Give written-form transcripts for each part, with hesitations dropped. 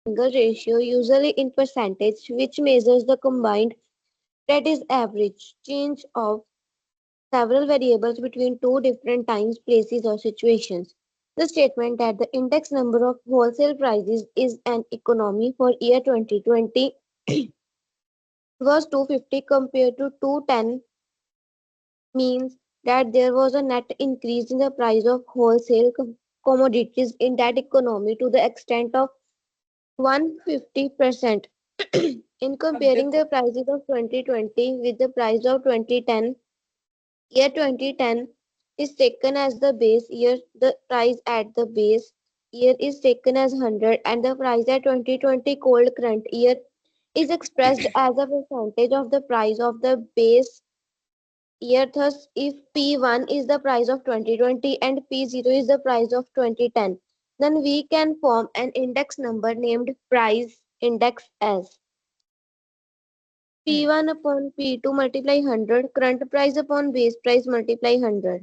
single ratio, usually in percentage, which measures the combined, that is average, change of several variables between two different times, places, or situations. The statement that the index number of wholesale prices is an economy for year 2020 was 250 compared to 210 means that there was a net increase in the price of wholesale commodities in that economy to the extent of 150%. In अब comparing देखो the prices of 2020 with the price of 2010, year 2010 is taken as the base year, the price at the base year is taken as 100, and the price at 2020 cold current year is expressed as a percentage of the price of the base year. Thus, if P1 is the price of 2020 and P0 is the price of 2010, then we can form an index number named price index as hmm P1 upon P2 multiply 100, current price upon base price multiply 100.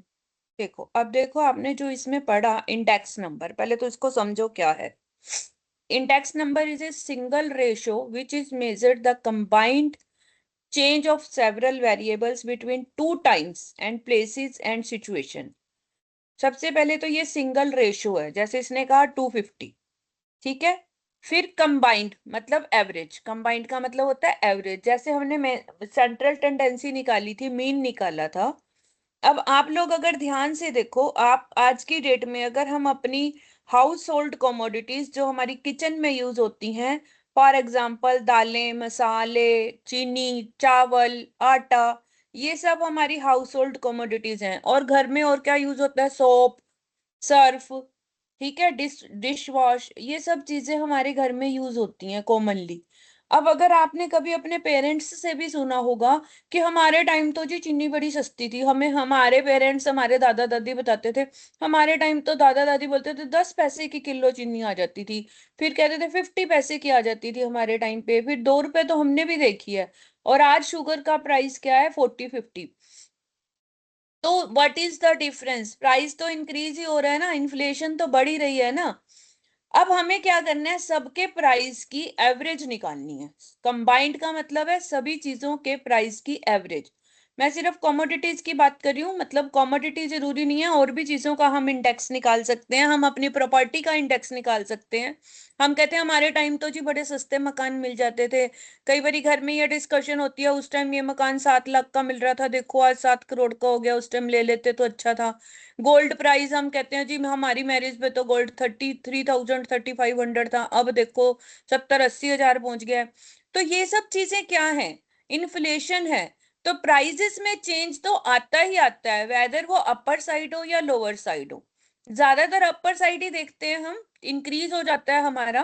देखो, अब देखो आपने जो इसमें पढ़ा index number, पहले तो इसको समझो क्या है। Index number is a single ratio which is measured the combined change of several variables between two times and places and situation। सबसे पहले तो ये सिंगल रेशो है, जैसे इसने कहा 250, ठीक है। फिर कंबाइंड मतलब एवरेज, कंबाइंड का मतलब होता है एवरेज, जैसे हमने सेंट्रल टेंडेंसी निकाली थी, मीन निकाला था। अब आप लोग अगर ध्यान से देखो, आप आज की डेट में अगर हम अपनी हाउस होल्ड कमोडिटीज जो हमारी किचन में यूज होती हैं, फॉर एग्जाम्पल दालें, मसाले, चीनी, चावल, आटा, ये सब हमारी हाउस होल्ड कमोडिटीज हैं। और घर में और क्या यूज होता है, सोप, सर्फ, ठीक है, डिश वॉश, ये सब चीजें हमारे घर में यूज होती हैं कॉमनली। अब अगर आपने कभी अपने पेरेंट्स से भी सुना होगा कि हमारे टाइम तो जी चीनी बड़ी सस्ती थी, हमें हमारे पेरेंट्स, हमारे दादा दादी बताते थे, हमारे टाइम तो दादा दादी बोलते थे 10 पैसे की किलो चीनी आ जाती थी, फिर कहते थे 50 पैसे की आ जाती थी हमारे टाइम पे, फिर 2 रुपए तो हमने भी देखी है। और आज शुगर का प्राइस क्या है, 40-50। तो what is the difference, price तो इंक्रीज ही हो रहा है ना, इन्फ्लेशन तो बढ़ ही रही है ना। अब हमें क्या करना है, सबके प्राइस की एवरेज निकालनी है। कंबाइंड का मतलब है सभी चीजों के प्राइस की एवरेज। मैं सिर्फ कमोडिटीज की बात कर रही हूँ, मतलब कमोडिटी जरूरी नहीं है, और भी चीजों का हम इंडेक्स निकाल सकते हैं, हम अपनी प्रॉपर्टी का इंडेक्स निकाल सकते हैं। हम कहते हैं हमारे टाइम तो जी बड़े सस्ते मकान मिल जाते थे, कई बार घर में ये डिस्कशन होती है, उस टाइम ये मकान 7 लाख का मिल रहा था, देखो आज 7 करोड़ का हो गया, उस टाइम ले लेते तो अच्छा था। गोल्ड प्राइस हम कहते हैं जी हमारी मैरिज पे तो गोल्ड 33,000 3500 था, अब देखो 70-80 हजार पहुंच गया है। तो ये सब चीजें क्या है, इन्फ्लेशन है। तो प्राइजेस में चेंज तो आता ही आता है, वेदर वो अपर साइड हो या लोअर साइड हो। ज्यादातर अपर साइड ही देखते हैं हम, इंक्रीज हो जाता है हमारा।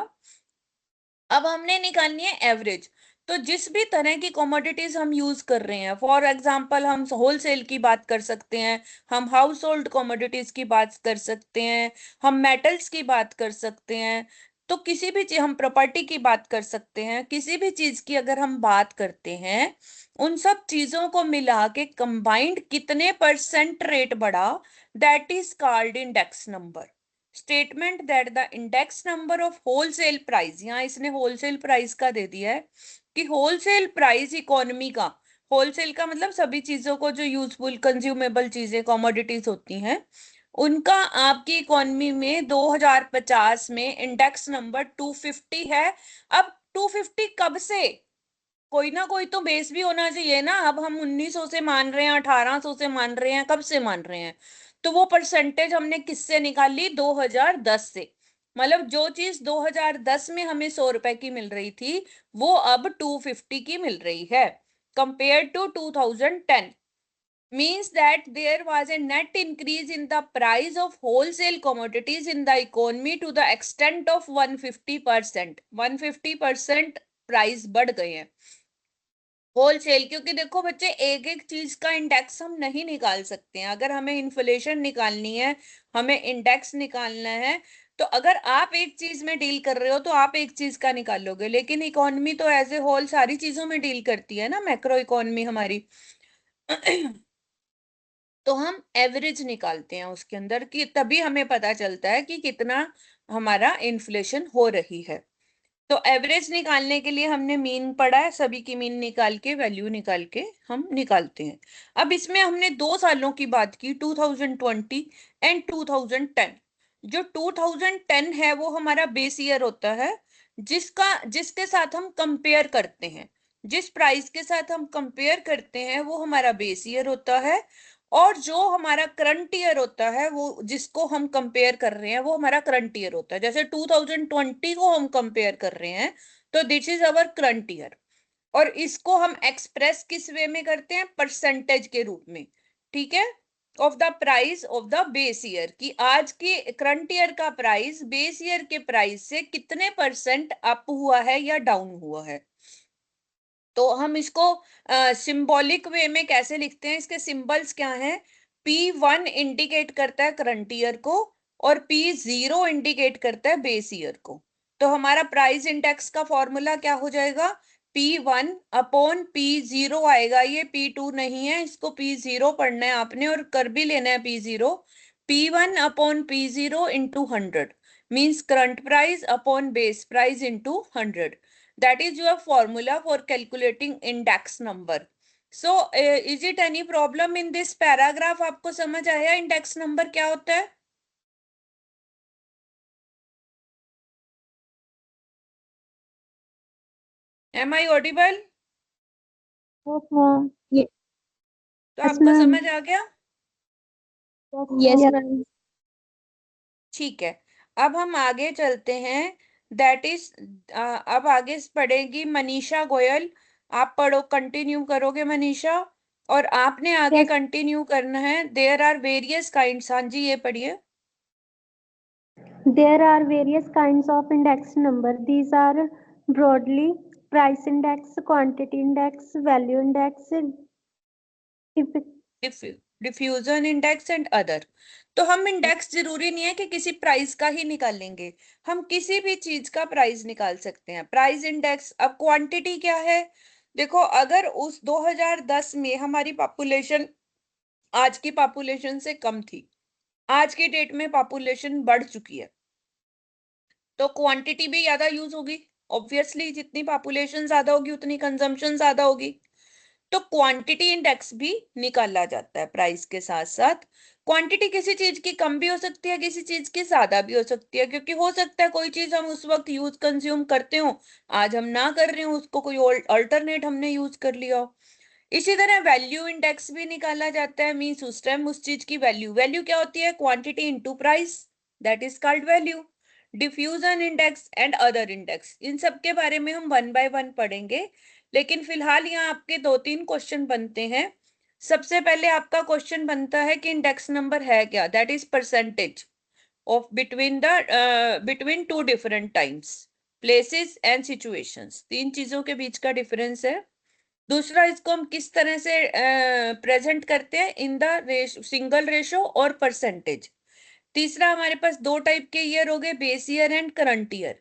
अब हमने निकालनी है एवरेज। तो जिस भी तरह की कमोडिटीज हम यूज कर रहे हैं, फॉर एग्जांपल हम होलसेल की बात कर सकते हैं, हम हाउस होल्ड कमोडिटीज की बात कर सकते हैं, हम मेटल्स की बात कर सकते हैं, तो किसी भी चीज, हम प्रॉपर्टी की बात कर सकते हैं, किसी भी चीज की अगर हम बात करते हैं, उन सब चीजों को मिला के कंबाइंड कितने परसेंट रेट बढ़ा, that is called index number. Statement that the index number of wholesale price, यहाँ इसने होलसेल प्राइस का दे दिया है कि होलसेल प्राइस इकोनॉमी का, होलसेल का मतलब सभी चीजों को जो यूजफुल कंज्यूमेबल चीजें कमोडिटीज होती हैं, उनका आपकी इकोनॉमी में 2050 में इंडेक्स नंबर 250 है। अब 250 कब से, कोई ना कोई तो बेस भी होना चाहिए ना। अब हम 1900 से मान रहे हैं, 1800 से मान रहे हैं, कब से मान रहे हैं। तो वो परसेंटेज हमने किससे निकाली, 2010 से। मतलब जो चीज 2010 में हमें 100 रुपए की मिल रही थी, वो अब 250 की मिल रही है, compare to 2010। means that there was a net increase in the price of wholesale commodities in the economy to the extent of 150%। 150% price बढ़ गए हैं होलसेल। क्योंकि देखो बच्चे, एक एक चीज का इंडेक्स हम नहीं निकाल सकते हैं। अगर हमें इन्फ्लेशन निकालनी है, हमें इंडेक्स निकालना है, तो अगर आप एक चीज में डील कर रहे हो तो आप एक चीज का निकालोगे, लेकिन इकोनॉमी तो एज ए होल सारी चीजों में डील करती है ना, मैक्रो इकोनॉमी हमारी। तो हम एवरेज निकालते हैं उसके अंदर की, तभी हमें पता चलता है कि कितना हमारा इन्फ्लेशन हो रही है। तो एवरेज निकालने के लिए हमने मीन पढ़ा है, सभी की मीन निकाल के वैल्यू निकाल के हम निकालते हैं। अब इसमें हमने 2 सालों की बात की, 2020 एंड 2010। जो 2010 है वो हमारा बेस ईयर होता है, जिसके साथ हम कंपेयर करते हैं, जिस प्राइस के साथ हम कंपेयर करते हैं वो हमारा बेस ईयर होता है। और जो हमारा करंट ईयर होता है, वो जिसको हम कंपेयर कर रहे हैं वो हमारा करंट ईयर होता है। जैसे 2020 को हम कंपेयर कर रहे हैं तो this is our current year. और इसको हम एक्सप्रेस किस वे में करते हैं, परसेंटेज के रूप में, ठीक है, of the price of the base year, कि आज के करंट ईयर का प्राइस बेस ईयर के प्राइस से कितने परसेंट अप हुआ है या डाउन हुआ है। तो हम इसको सिंबॉलिक वे में कैसे लिखते हैं, इसके सिंबल्स क्या हैं। P1 इंडिकेट करता है करंट ईयर को और P0 इंडिकेट करता है बेस ईयर को। तो हमारा प्राइस इंडेक्स का फॉर्मूला क्या हो जाएगा, P1 अपॉन P0 आएगा। ये P2 नहीं है, इसको P0 पढ़ना है आपने और कर भी लेना है P0। P1 upon P0 into 100 means current price upon base price into 100। That is your formula for calculating index number. So is it any problem in this paragraph? आपको समझ आया इंडेक्स नंबर क्या होता है? Am I audible? Yes, ma'am. तो Yes, आपको ma'am. समझ आ गया? Yes, ma'am. ठीक है, अब हम आगे चलते हैं। दैट इज अब आगे पढ़ेगी मनीषा गोयल। आप पढ़ो, कंटिन्यू करोगे मनीषा, और आपने आगे Yes, कंटिन्यू करना है। देयर आर वेरियस काइंड्स, हाँ जी ये पढ़िए। there are various kinds of index number. These are broadly price index, quantity index, value index, diffusion index and other. तो हम इंडेक्स जरूरी नहीं है कि किसी प्राइस का ही निकालेंगे, हम किसी भी चीज का प्राइस निकाल सकते हैं। प्राइस इंडेक्स, अब क्वांटिटी क्या है, देखो अगर उस 2010 में हमारी पॉपुलेशन आज की पॉपुलेशन से कम थी, आज की डेट में पॉपुलेशन बढ़ चुकी है, तो क्वांटिटी भी ज्यादा यूज होगी। ऑब्वियसली जितनी पॉपुलेशन ज्यादा होगी उतनी कंजम्पशन ज्यादा होगी। तो क्वांटिटी इंडेक्स भी निकाला जाता है प्राइस के साथ साथ। क्वांटिटी किसी चीज की कम भी हो सकती है, किसी चीज की ज्यादा भी हो सकती है, क्योंकि हो सकता है कोई चीज हम उस वक्त यूज कंज्यूम करते हो, आज हम ना कर रहे हो उसको, कोई अल्टरनेट हमने यूज कर लिया हो। इसी तरह वैल्यू इंडेक्स भी निकाला जाता है, मीन्स उस टाइम उस चीज की वैल्यू, वैल्यू क्या होती है, quantity into price, that is called value. Diffusion index and other index, इन सब के बारे में हम वन बाय वन पढ़ेंगे, लेकिन फिलहाल यहाँ आपके 2-3 क्वेश्चन बनते हैं। सबसे पहले आपका क्वेश्चन बनता है कि इंडेक्स नंबर है क्या, that is percentage of between two different times, places and situations, 3 चीजों के बीच का डिफरेंस है। दूसरा, इसको हम किस तरह से प्रेजेंट करते हैं, इन द सिंगल रेशो और परसेंटेज। तीसरा, हमारे पास 2 टाइप के ईयर हो गए, base year and current year.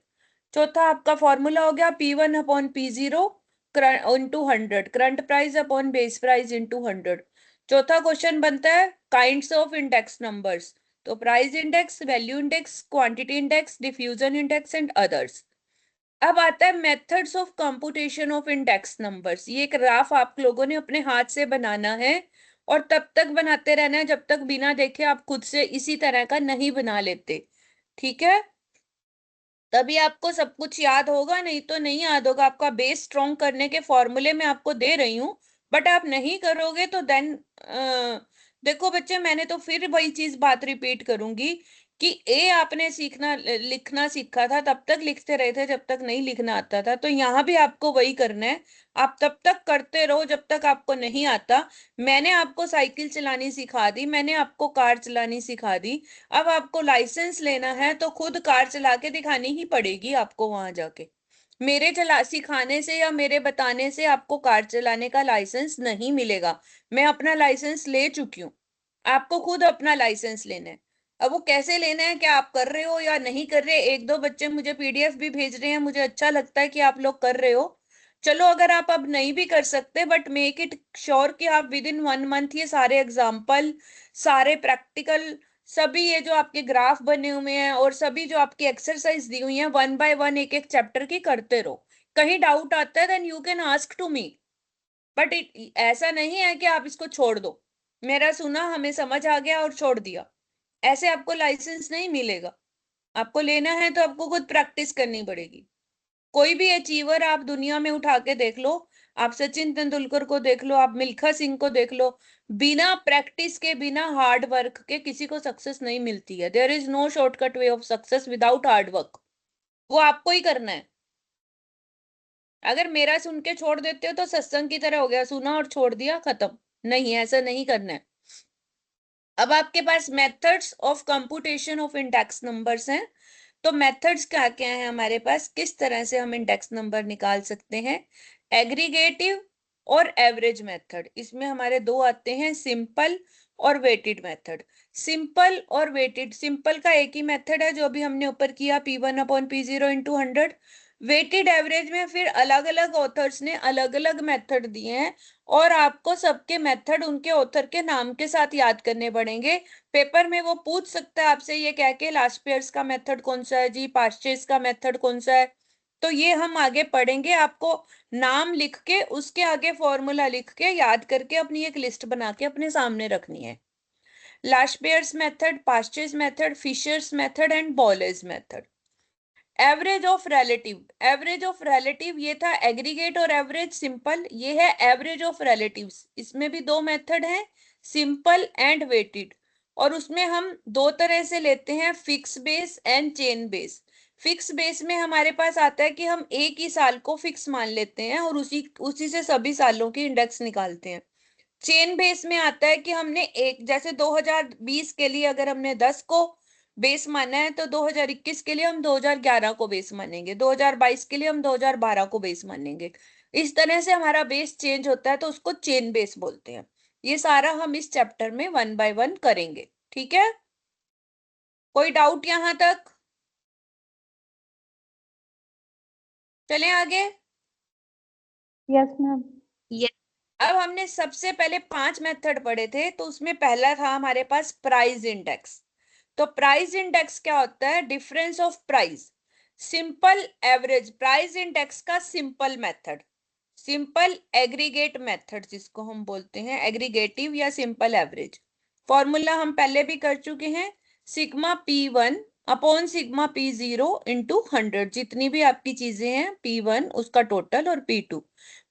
चौथा आपका फॉर्मूला हो गया P1 upon P0 into 100, current price upon base price into 100। चौथा क्वेश्चन बनता है काइंड्स ऑफ इंडेक्स नंबर्स, तो price index, value index, quantity index, diffusion index and others. अब आता है methods of computation of index numbers. ये एक graph आप लोगों ने अपने हाथ से बनाना है और तब तक बनाते रहना है जब तक बिना देखे आप खुद से इसी तरह का नहीं बना लेते, ठीक है। तभी आपको सब कुछ याद होगा, नहीं तो नहीं याद होगा। आपका बेस स्ट्रॉन्ग करने के फॉर्मूले मैं आपको दे रही हूँ, बट आप नहीं करोगे तो देन देखो बच्चे, मैंने तो फिर वही चीज बात रिपीट करूंगी कि ए आपने सीखना लिखना सीखा था तब तक लिखते रहे थे जब तक नहीं लिखना आता था, तो यहाँ भी आपको वही करना है। आप तब तक करते रहो जब तक आपको नहीं आता। मैंने आपको साइकिल चलानी सिखा दी, मैंने आपको कार चलानी सिखा दी, अब आपको लाइसेंस लेना है तो खुद कार चला के दिखानी ही पड़ेगी आपको वहां जाके। मेरे चला सिखाने से या मेरे बताने से आपको कार चलाने का लाइसेंस नहीं मिलेगा। मैं अपना लाइसेंस ले चुकी हूँ, आपको खुद अपना लाइसेंस लेना है। अब वो कैसे लेना है, क्या आप कर रहे हो या नहीं कर रहे। 1-2 बच्चे मुझे पीडीएफ भी भेज रहे हैं, मुझे अच्छा लगता है कि आप लोग कर रहे हो। चलो अगर आप अब नहीं भी कर सकते, बट मेक इट श्योर कि आप विद इन 1 मंथ ये सारे एग्जाम्पल, सारे प्रैक्टिकल सभी ये जो आपके ग्राफ बने हुए हैं और सभी जो आपकी एक्सरसाइज दी हुई है 1 बाय 1 एक एक चैप्टर की करते रहो। कहीं डाउट आता है then you can ask to me, but ऐसा नहीं है कि आप इसको छोड़ दो, मेरा सुना हमें समझ आ गया और छोड़ दिया, ऐसे आपको लाइसेंस नहीं मिलेगा। आपको लेना है तो आपको खुद प्रैक्टिस करनी पड़ेगी। कोई भी अचीवर आप दुनिया में उठा के देख लो, आप सचिन तेंदुलकर को देख लो, आप मिल्खा सिंह को देख लो, बिना प्रैक्टिस के बिना हार्ड वर्क के किसी को सक्सेस नहीं मिलती है। There is no shortcut way of success without hard work, वो आपको ही करना है। अगर मेरा सुन के छोड़ देते हो तो सत्संग की तरह हो गया, सुना और छोड़ दिया खत्म, नहीं ऐसा नहीं करना है। अब आपके पास methods of computation of index numbers हैं, तो मेथड्स क्या क्या है हमारे पास, किस तरह से हम इंडेक्स नंबर निकाल सकते हैं। एग्रीगेटिव और एवरेज मेथड, इसमें हमारे दो आते हैं, सिंपल और वेटेड मेथड। सिंपल और वेटेड, सिंपल का एक ही मेथड है जो अभी हमने ऊपर किया, P1/P0 × 100। वेटेड एवरेज में फिर अलग अलग ऑथर्स ने अलग अलग मेथड दिए हैं और आपको सबके मेथड उनके ऑथर के नाम के साथ याद करने पड़ेंगे। पेपर में वो पूछ सकता है आपसे ये कह के लास्पियर्स का मेथड कौन सा है जी, पास्चेस का मेथड कौन सा है, तो ये हम आगे पढ़ेंगे। आपको नाम लिख के उसके आगे फॉर्मूला लिख के याद करके अपनी एक लिस्ट बना के अपने सामने रखनी है। Laspeyres method, Paasche's method, Fisher's method and Bowley's method. Average of relative, average of relative ये था एग्रीगेट और एवरेज सिंपल, ये है एवरेज ऑफ रिलेटिव्स। इसमें भी दो मेथड हैं, सिंपल एंड वेटेड, और उसमें हम दो तरह से लेते हैं, fix base and chain base. Fix base में हमारे पास आता है कि हम एक ही साल को फिक्स मान लेते हैं और उसी से सभी सालों की इंडेक्स निकालते हैं। चेन बेस में आता है कि हमने एक, जैसे 2020 के लिए अगर हमने 10 को बेस माना है तो 2021 के लिए हम 2011 को बेस मानेंगे, 2022 के लिए हम 2012 को बेस मानेंगे। इस तरह से हमारा बेस चेंज होता है तो उसको चेन बेस बोलते हैं। ये सारा हम इस चैप्टर में 1 बाय 1 करेंगे, ठीक है। कोई डाउट यहां तक? चलें आगे। Yes ma'am. अब हमने सबसे पहले 5 मेथड पढ़े थे, तो उसमें पहला था हमारे पास प्राइस इंडेक्स। तो प्राइस इंडेक्स क्या होता है, difference of price. Simple average, price index का simple method, simple aggregate method जिसको हम बोलते हैं, एग्रीगेटिव या सिंपल एवरेज। फॉर्मूला हम पहले भी कर चुके हैं, सिग्मा P1/सिग्मा P0 × 100, जितनी भी आपकी चीजें हैं P1 उसका टोटल और P2।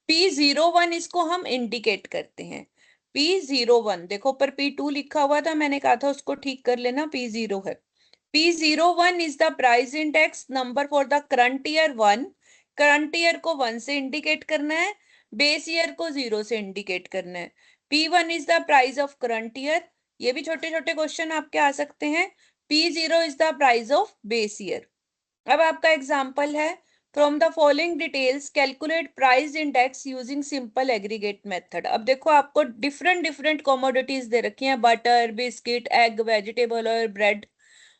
P01 इसको हम इंडिकेट करते हैं, P01 देखो पर P2 लिखा हुआ था, मैंने कहा था उसको ठीक कर लेना, P0 है। P01 is the price index number for the current year 1, current year को 1 से इंडिकेट करना है, बेस ईयर को 0 से इंडिकेट करना है। P1 is the price of current year, ये भी छोटे छोटे क्वेश्चन आपके आ सकते हैं। P0 is the price of base year. अब आपका एग्जाम्पल है, from the following details calculate price index using simple aggregate method. अब देखो आपको डिफरेंट डिफरेंट कमोडिटीज दे रखी हैं, बटर, बिस्किट, एग, वेजिटेबल और ब्रेड,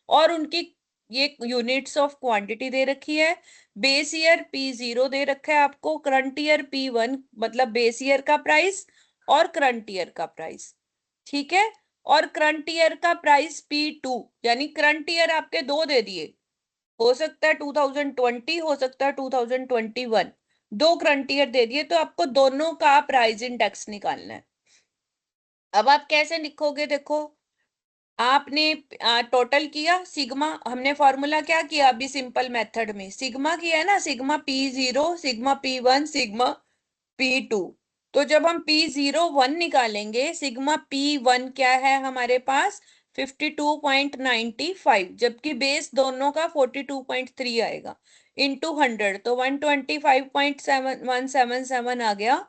और उनकी ये यूनिट्स ऑफ क्वांटिटी दे रखी है। बेस ईयर P0 दे रखा है आपको, करंट ईयर P1 मतलब बेस ईयर का प्राइस और करंट ईयर का प्राइस, ठीक है। और करंट ईयर का प्राइस P2, यानी करंट ईयर आपके दो दे दिए, हो सकता है 2020, हो सकता है 2021, दो करंट ईयर दे दिए, तो आपको दोनों का प्राइस इंडेक्स निकालना है। अब आप कैसे लिखोगे, देखो आपने टोटल किया सिग्मा, हमने फॉर्मूला क्या किया अभी सिंपल मेथड में, सिग्मा किया है ना, sigma P0, sigma P1, sigma P2। तो जब हम P01 निकालेंगे, सिग्मा P1 क्या है हमारे पास 52.95, जबकि बेस दोनों का 42.3 आएगा, इंटू 100 तो 125.7177 आ गया।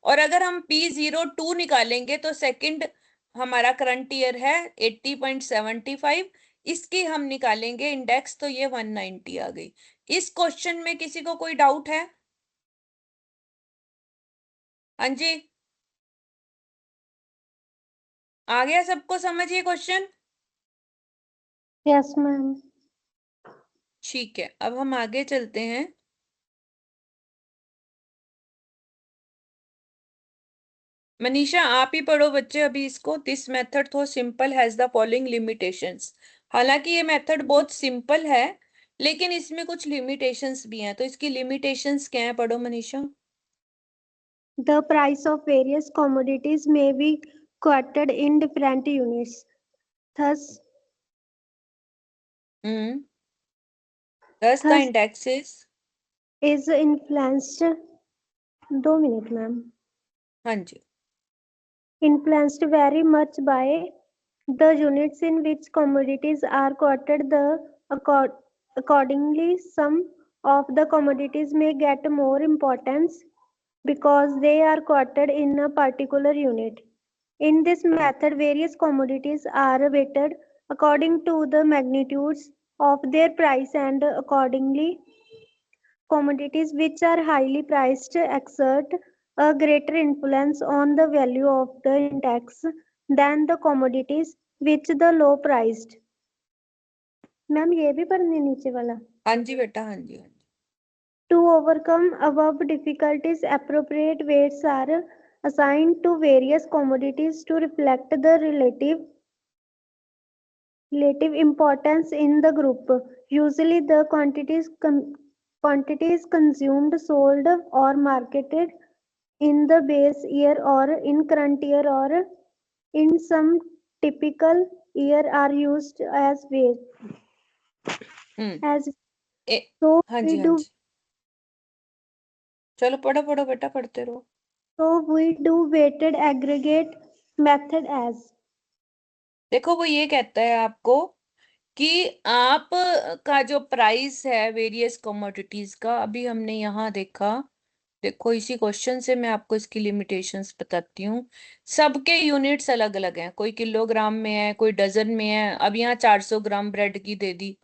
और अगर हम P02 निकालेंगे तो सेकंड हमारा करंट ईयर है 80.75, इसकी हम निकालेंगे इंडेक्स तो ये 190 आ गई। इस क्वेश्चन में किसी को कोई डाउट है? हाँ जी, आ गया सबको समझ ये क्वेश्चन? Yes ma'am. ठीक है, अब हम आगे चलते हैं। मनीषा आप ही पढ़ो बच्चे अभी इसको। दिस मेथड थो simple has the following limitations. हालांकि ये मेथड बहुत सिंपल है लेकिन इसमें कुछ लिमिटेशंस भी हैं, तो इसकी लिमिटेशंस क्या है, पढ़ो Manisha. The price of various commodities may be quoted in different units. Thus, हम्म दस the thus indexes. is influenced 2 minutes, ma'am. हाँ जी। Influenced very much by the units in which commodities are quoted. Accordingly, some of the commodities may get more importance because they are quoted in a particular unit. In this method, various commodities are weighted according to the magnitudes of their price, and accordingly, commodities which are highly priced exert a greater influence on the value of the index than the commodities which the low priced. Ma'am ये भी पढ़ने नीचे वाला. हाँ जी बेटा, हाँ जी, हाँ जी। To overcome above difficulties, appropriate weights are assigned to various commodities to reflect the relative importance in the group. Usually, the quantities consumed, sold, or marketed in the base year or in current year or in some typical year are used as weight. Hmm As A, so हाँ we जी, हाँ do जी। चलो पढ़ो पढ़ो बेटा, पढ़ते रहो। weighted aggregate method as. देखो वो ये कहता है आपको कि आप का जो प्राइस है वेरियस कमोडिटीज का, अभी हमने यहाँ देखा, देखो इसी क्वेश्चन से मैं आपको इसकी लिमिटेशंस बताती हूँ। सबके यूनिट्स अलग अलग हैं, कोई किलोग्राम में है, कोई डजन में है। अब यहाँ 400 ग्राम ब्रेड की दे दी,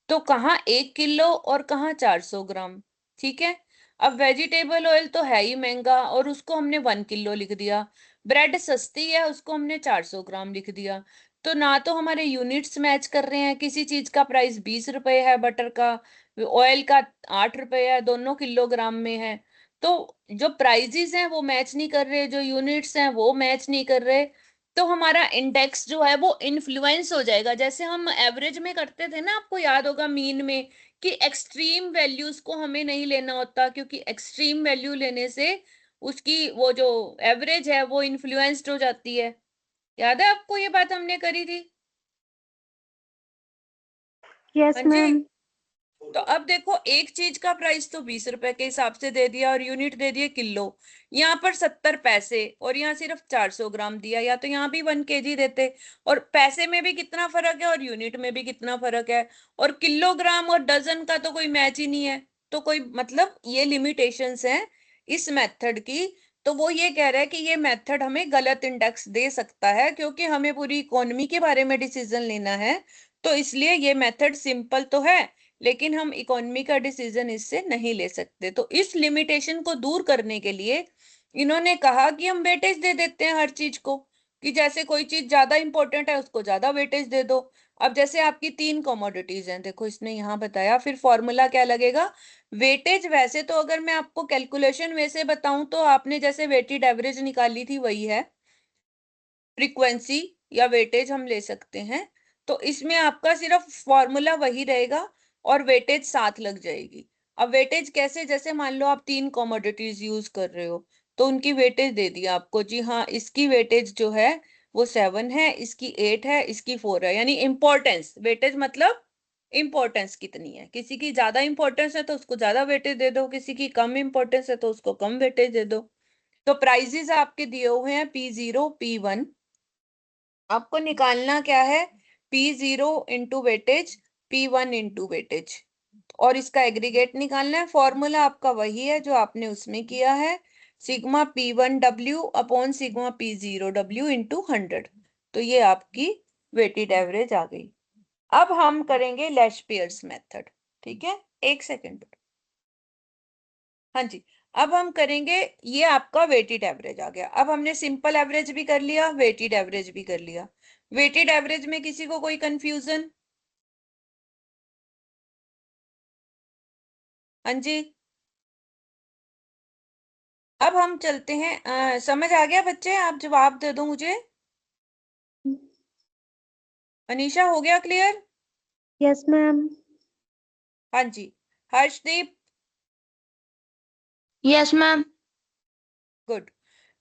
तो कहाँ 1 किलो और कहाँ 400 ग्राम। ठीक है। अब वेजिटेबल ऑयल तो है ही महंगा और उसको हमने 1 किलो लिख दिया। ब्रेड सस्ती है, उसको हमने 400 ग्राम लिख दिया। तो ना तो हमारे यूनिट्स मैच कर रहे हैं, किसी चीज का प्राइस 20 रुपए है, बटर का, ऑयल का 8 रुपए है, दोनों किलोग्राम में है। तो जो प्राइजेस हैं वो मैच नहीं कर रहे, जो यूनिट्स हैं वो मैच नहीं कर रहे। तो हमारा इंडेक्स जो है वो इन्फ्लुएंस हो जाएगा, जैसे हम एवरेज में करते थे ना, आपको याद होगा मीन में, कि एक्सट्रीम वैल्यूज को हमें नहीं लेना होता, क्योंकि एक्सट्रीम वैल्यू लेने से उसकी वो जो एवरेज है वो इन्फ्लुएंस्ड हो जाती है। याद है आपको ये बात हमने करी थी। Yes, हाँ जी। ma'am. तो अब देखो एक चीज का प्राइस तो 20 रुपए के हिसाब से दे दिया और यूनिट दे दिए किलो। यहाँ पर 70 पैसे और यहाँ सिर्फ 400 ग्राम दिया, या तो यहाँ भी 1 kg देते। और पैसे में भी कितना फर्क है और यूनिट में भी कितना फर्क है, और किलोग्राम और डजन का तो कोई मैच ही नहीं है। तो कोई मतलब ये लिमिटेशंस हैं इस मेथड की। तो वो ये कह रहा है कि ये मेथड हमें गलत इंडेक्स दे सकता है, क्योंकि हमें पूरी इकोनॉमी के बारे में डिसीजन लेना है। तो इसलिए ये मेथड सिंपल तो है लेकिन हम इकोनॉमी का डिसीजन इससे नहीं ले सकते। तो इस लिमिटेशन को दूर करने के लिए इन्होंने कहा कि हम वेटेज दे देते हैं हर चीज को, कि जैसे कोई चीज ज्यादा इंपॉर्टेंट है उसको ज्यादा वेटेज दे दो। अब जैसे आपकी 3 कमोडिटीज हैं, देखो इसने यहाँ बताया, फिर फॉर्मूला क्या लगेगा वेटेज। वैसे तो अगर मैं आपको कैलकुलेशन वैसे बताऊं तो आपने जैसे वेटेड एवरेज निकाली थी वही है, फ्रीक्वेंसी या वेटेज हम ले सकते हैं। तो इसमें आपका सिर्फ फॉर्मूला वही रहेगा और वेटेज साथ लग जाएगी। अब वेटेज कैसे, जैसे मान लो आप 3 कमोडिटीज यूज कर रहे हो तो उनकी वेटेज दे दी आपको, जी हाँ इसकी वेटेज जो है वो 7 है, इसकी 8 है, इसकी 4 है। यानी इंपॉर्टेंस, वेटेज मतलब इंपॉर्टेंस कितनी है, किसी की ज्यादा इंपॉर्टेंस है तो उसको ज्यादा वेटेज दे दो, किसी की कम इंपॉर्टेंस है तो उसको कम वेटेज दे दो। तो प्राइजेस आपके दिए हुए हैं P0 P1। आपको निकालना क्या है, P0 into weightage, P1 into weightage, और इसका एग्रीगेट निकालना है। फॉर्मूला आपका वही है जो आपने उसमें किया है, sigma P1W upon sigma P0W into 100। तो ये आपकी वेटेड एवरेज आ गई। अब हम करेंगे लैश पियर्स मेथड। ठीक है, एक सेकेंड। हाँ जी। अब हम करेंगे, ये आपका वेटेड एवरेज आ गया। अब हमने सिंपल एवरेज भी कर लिया, वेटेड एवरेज भी कर लिया। वेटेड एवरेज में किसी को कोई कंफ्यूजन? हाँ जी। अब हम चलते हैं, समझ आ गया बच्चे? आप जवाब दे दो मुझे। अनीशा, हो गया क्लियर? Yes, ma'am. हाँ जी। हर्षदीप? Yes ma'am. गुड।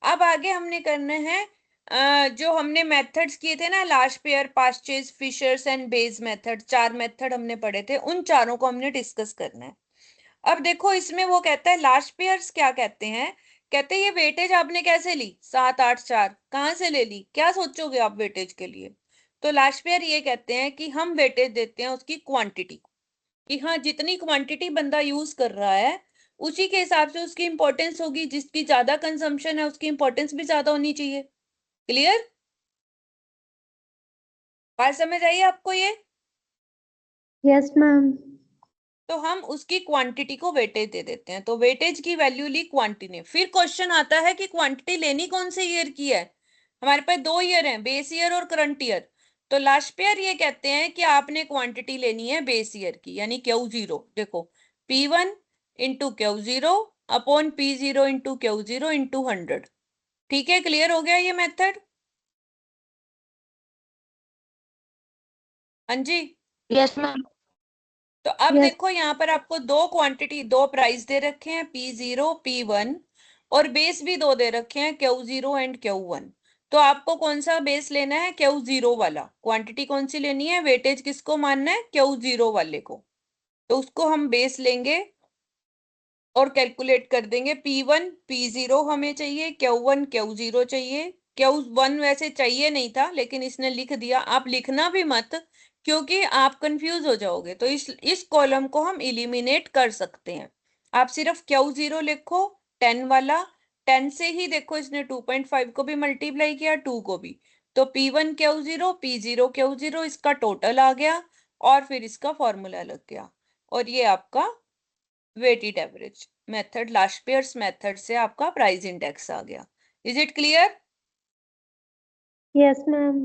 अब आगे हमने करना है जो हमने मेथड्स किए थे ना, Laspeyres, Paasche's, Fisher's and base method, 4 method हमने पढ़े थे, उन चारों को हमने डिस्कस करना है। अब देखो इसमें वो कहता है लास्ट पेयर्स क्या कहते हैं, कहते हैं ये वेटेज आपने कैसे ली, 7 8 4, कहाँ से ले ली, क्या सोचोगे आप वेटेज के लिए? तो लास्ट पेयर ये कहते हैं कि हम वेटेज देते हैं उसकी क्वांटिटी, कि हाँ जितनी क्वांटिटी बंदा यूज कर रहा है उसी के हिसाब से उसकी इंपॉर्टेंस होगी, जिसकी ज्यादा कंजम्पशन है उसकी इंपॉर्टेंस भी ज्यादा होनी चाहिए। क्लियर? बात समझ आई आपको ये? Yes, ma'am. तो हम उसकी क्वांटिटी को वेटेज दे देते हैं, तो वेटेज की वैल्यू ली क्वांटिटी ने। फिर क्वेश्चन आता है कि क्वांटिटी लेनी कौन से ईयर की है? हमारे पास 2 ईयर हैं, बेस ईयर और करंट ईयर। तो लास्ट पेयर ये कहते हैं कि आपने क्वांटिटी लेनी है बेस ईयर की, यानी Q0। देखो P1 into Q0 upon P0 into Q0 into 100। ठीक है, क्लियर हो गया ये मेथड? हाँ जी। Yes ma'am. तो अब Yes. देखो यहाँ पर आपको दो क्वांटिटी, दो प्राइस दे रखे हैं, P0 P1, और बेस भी दो दे रखे हैं, Q0 एंड Q1। तो आपको कौन सा बेस लेना है? Q0 वाला। क्वांटिटी कौन सी लेनी है? वेटेज किसको मानना है? Q0 वाले को। तो उसको हम बेस लेंगे और कैलकुलेट कर देंगे। P1 P0 हमें चाहिए, Q1 Q0 चाहिए। Q1 वैसे चाहिए नहीं था लेकिन इसने लिख दिया, आप लिखना भी मत क्योंकि आप कंफ्यूज हो जाओगे। तो इस कॉलम को हम इलिमिनेट कर सकते हैं। आप सिर्फ Q0 लिखो, 10 वाला। 10 से ही देखो इसने 2.5 को भी मल्टीप्लाई किया, 2 को भी। तो P1 Q0 P0 Q0 इसका टोटल आ गया और फिर इसका फॉर्मूला लग गया। और ये आपका weighted average method, Laspeyres method से आपका प्राइस इंडेक्स आ गया। Is it clear? Yes, ma'am.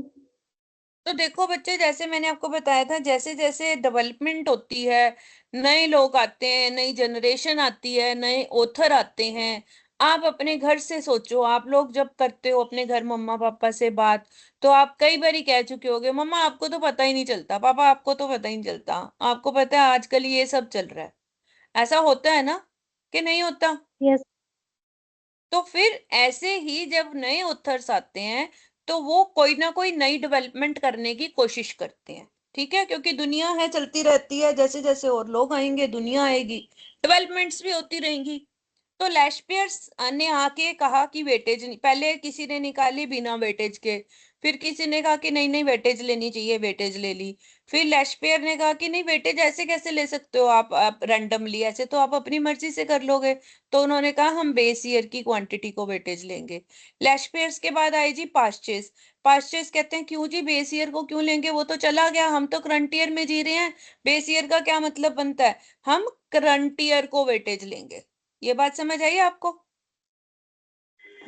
तो देखो बच्चे, जैसे मैंने आपको बताया था, जैसे जैसे डेवलपमेंट होती है, नए लोग आते हैं, नई जनरेशन आती है, नए ऑथर आते हैं। आप अपने घर से सोचो, आप लोग जब करते हो अपने घर मम्मा पापा से बात, तो आप कई बार कह चुके होगे, मम्मा आपको तो पता ही नहीं चलता, पापा आपको तो पता ही नहीं चलता, आपको पता है आजकल ये सब चल रहा है। ऐसा होता है ना, कि नहीं होता? Yes. तो फिर ऐसे ही जब नए ऑथर्स आते हैं तो वो कोई ना कोई नई डेवलपमेंट करने की कोशिश करते हैं। ठीक है, क्योंकि दुनिया है, चलती रहती है, जैसे जैसे और लोग आएंगे दुनिया आएगी, डेवलपमेंट्स भी होती रहेंगी। तो लेशपियर्स ने आके कहा कि वेटेज, पहले किसी ने निकाली बिना वेटेज के, फिर किसी ने कहा कि नहीं नहीं वेटेज लेनी चाहिए, वेटेज ले ली। फिर लेशपियर ने कहा कि नहीं वेटेज ऐसे कैसे ले सकते हो आप रैंडमली, ऐसे तो आप अपनी मर्जी से कर लोगे। तो उन्होंने कहा हम बेस ईयर की क्वांटिटी को वेटेज लेंगे। लेशपियर्स के बाद आई जी पास्चेस। पास्चेस कहते हैं क्यों जी बेस ईयर को क्यों लेंगे, वो तो चला गया, हम तो करंट ईयर में जी रहे हैं, बेस ईयर का क्या मतलब बनता है, हम करंट ईयर को वेटेज लेंगे। ये बात समझ आई आपको?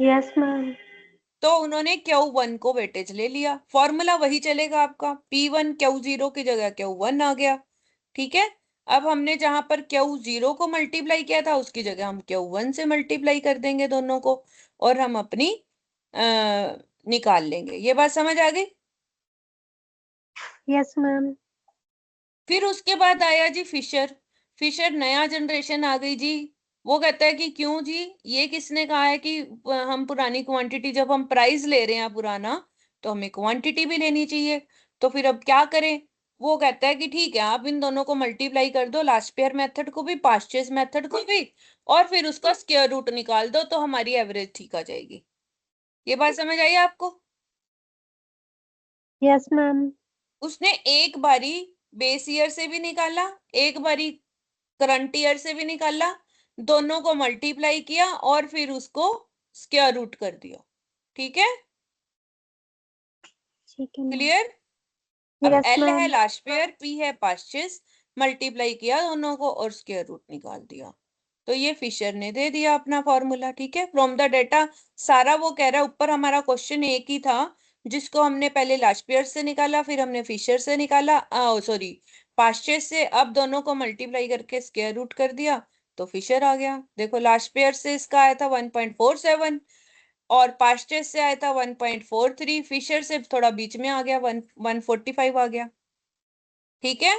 Yes, ma'am. तो उन्होंने Q1 को वेटेज ले लिया, फॉर्मूला वही चलेगा आपका, P1 Q0 की जगह Q1 आ गया। ठीक है, अब हमने जहां पर Q0 को मल्टीप्लाई किया था उसकी जगह हम Q1 से मल्टीप्लाई कर देंगे दोनों को, और हम अपनी निकाल लेंगे। ये बात समझ आ गई? Yes, ma'am. फिर उसके बाद आया जी फिशर। फिशर नया जनरेशन आ गई जी। वो कहता है कि क्यों जी, ये किसने कहा है कि हम पुरानी क्वांटिटी, जब हम प्राइस ले रहे हैं पुराना तो हमें क्वांटिटी भी लेनी चाहिए। तो फिर अब क्या करें? वो कहता है कि ठीक है, आप इन दोनों को मल्टीप्लाई कर दो, लास्ट पेयर मेथड को भी पास्चेस मेथड को भी, और फिर उसका स्क्वायर रूट निकाल दो तो हमारी एवरेज ठीक आ जाएगी। ये बात समझ आई आपको? Yes, ma'am. उसने एक बारी बेस ईयर से भी निकाला, एक बारी करंट ईयर से भी निकाला, दोनों को मल्टीप्लाई किया और फिर उसको स्क्वायर रूट कर दिया। ठीक है, ठीक है मैम। क्लियर? अब Yes, एल है ma'am. लास्ट पेयर, पी है पास्चेस, मल्टीप्लाई किया दोनों को और स्क्वायर रूट निकाल दिया। तो ये फिशर ने दे दिया अपना फॉर्मूला। ठीक है, फ्रॉम द डेटा सारा वो कह रहा है, ऊपर हमारा क्वेश्चन एक ही था जिसको हमने पहले लास्ट पेयर से निकाला, फिर हमने फिशर से निकाला, सॉरी पास्चेस से, अब दोनों को मल्टीप्लाई करके स्क्वायर रूट कर दिया, तो फिशर आ गया। देखो लास्ट पेयर से इसका आया था 1.47 और पास्चेस से आया था 1.43, फिशर से थोड़ा बीच में आ गया 145 आ गया। ठीक है,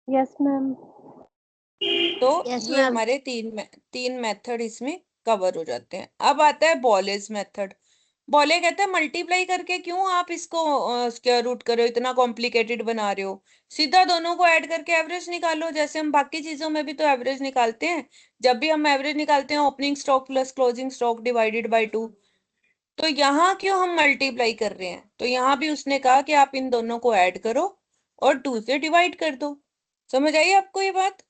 Yes, ma'am. तो Yes, ये ma'am. हमारे तीन मेथड इसमें कवर हो जाते हैं। अब आता है बॉलेज मेथड। बॉले कहते हैं मल्टीप्लाई करके क्यों आप इसको स्क्वायर रूट करो, इतना कॉम्प्लिकेटेड बना रहे हो, सीधा दोनों को ऐड करके एवरेज निकालो, जैसे हम बाकी चीजों में भी तो एवरेज निकालते हैं। जब भी हम एवरेज निकालते हैं opening stock plus closing stock divided by 2। तो यहाँ क्यों हम मल्टीप्लाई कर रहे हैं, तो यहाँ भी उसने कहा कि आप इन दोनों को ऐड करो और 2 से डिवाइड कर दो। समझ आई आपको ये बात?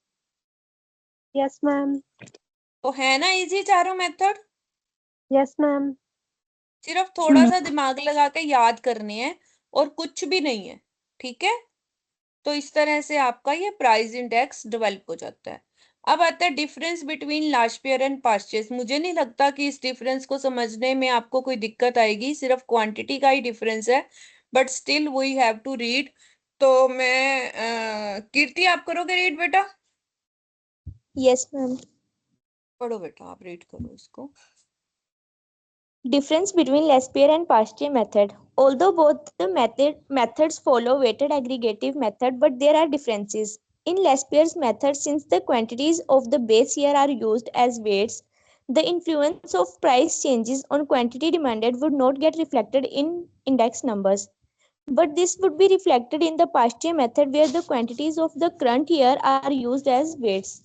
Yes, ma'am. तो है ना इजी चारों मेथड, Yes, ma'am. सिर्फ थोड़ा सा दिमाग लगा के याद करने हैं और कुछ भी नहीं है। ठीक है, तो इस तरह से आपका ये प्राइस इंडेक्स डेवलप हो जाता है। अब आता है difference between last year and past year. मुझे नहीं लगता कि इस डिफरेंस को समझने में आपको कोई दिक्कत आएगी, सिर्फ क्वांटिटी का ही डिफरेंस है, but still we have to read. तो मैं कीर्ति आप करोगे रीड बेटा? Yes, ma'am. पढ़ो बेटा, आप रीड करो इसको। Difference between Lespier and Pasteur method. Although both the methods follow weighted aggregative method, but there are differences. In Lespier's method, since the quantities of the base year are used as weights, the influence of price changes on quantity demanded would not get reflected in index numbers. But this would be reflected in the Pasteur method, where the quantities of the current year are used as weights.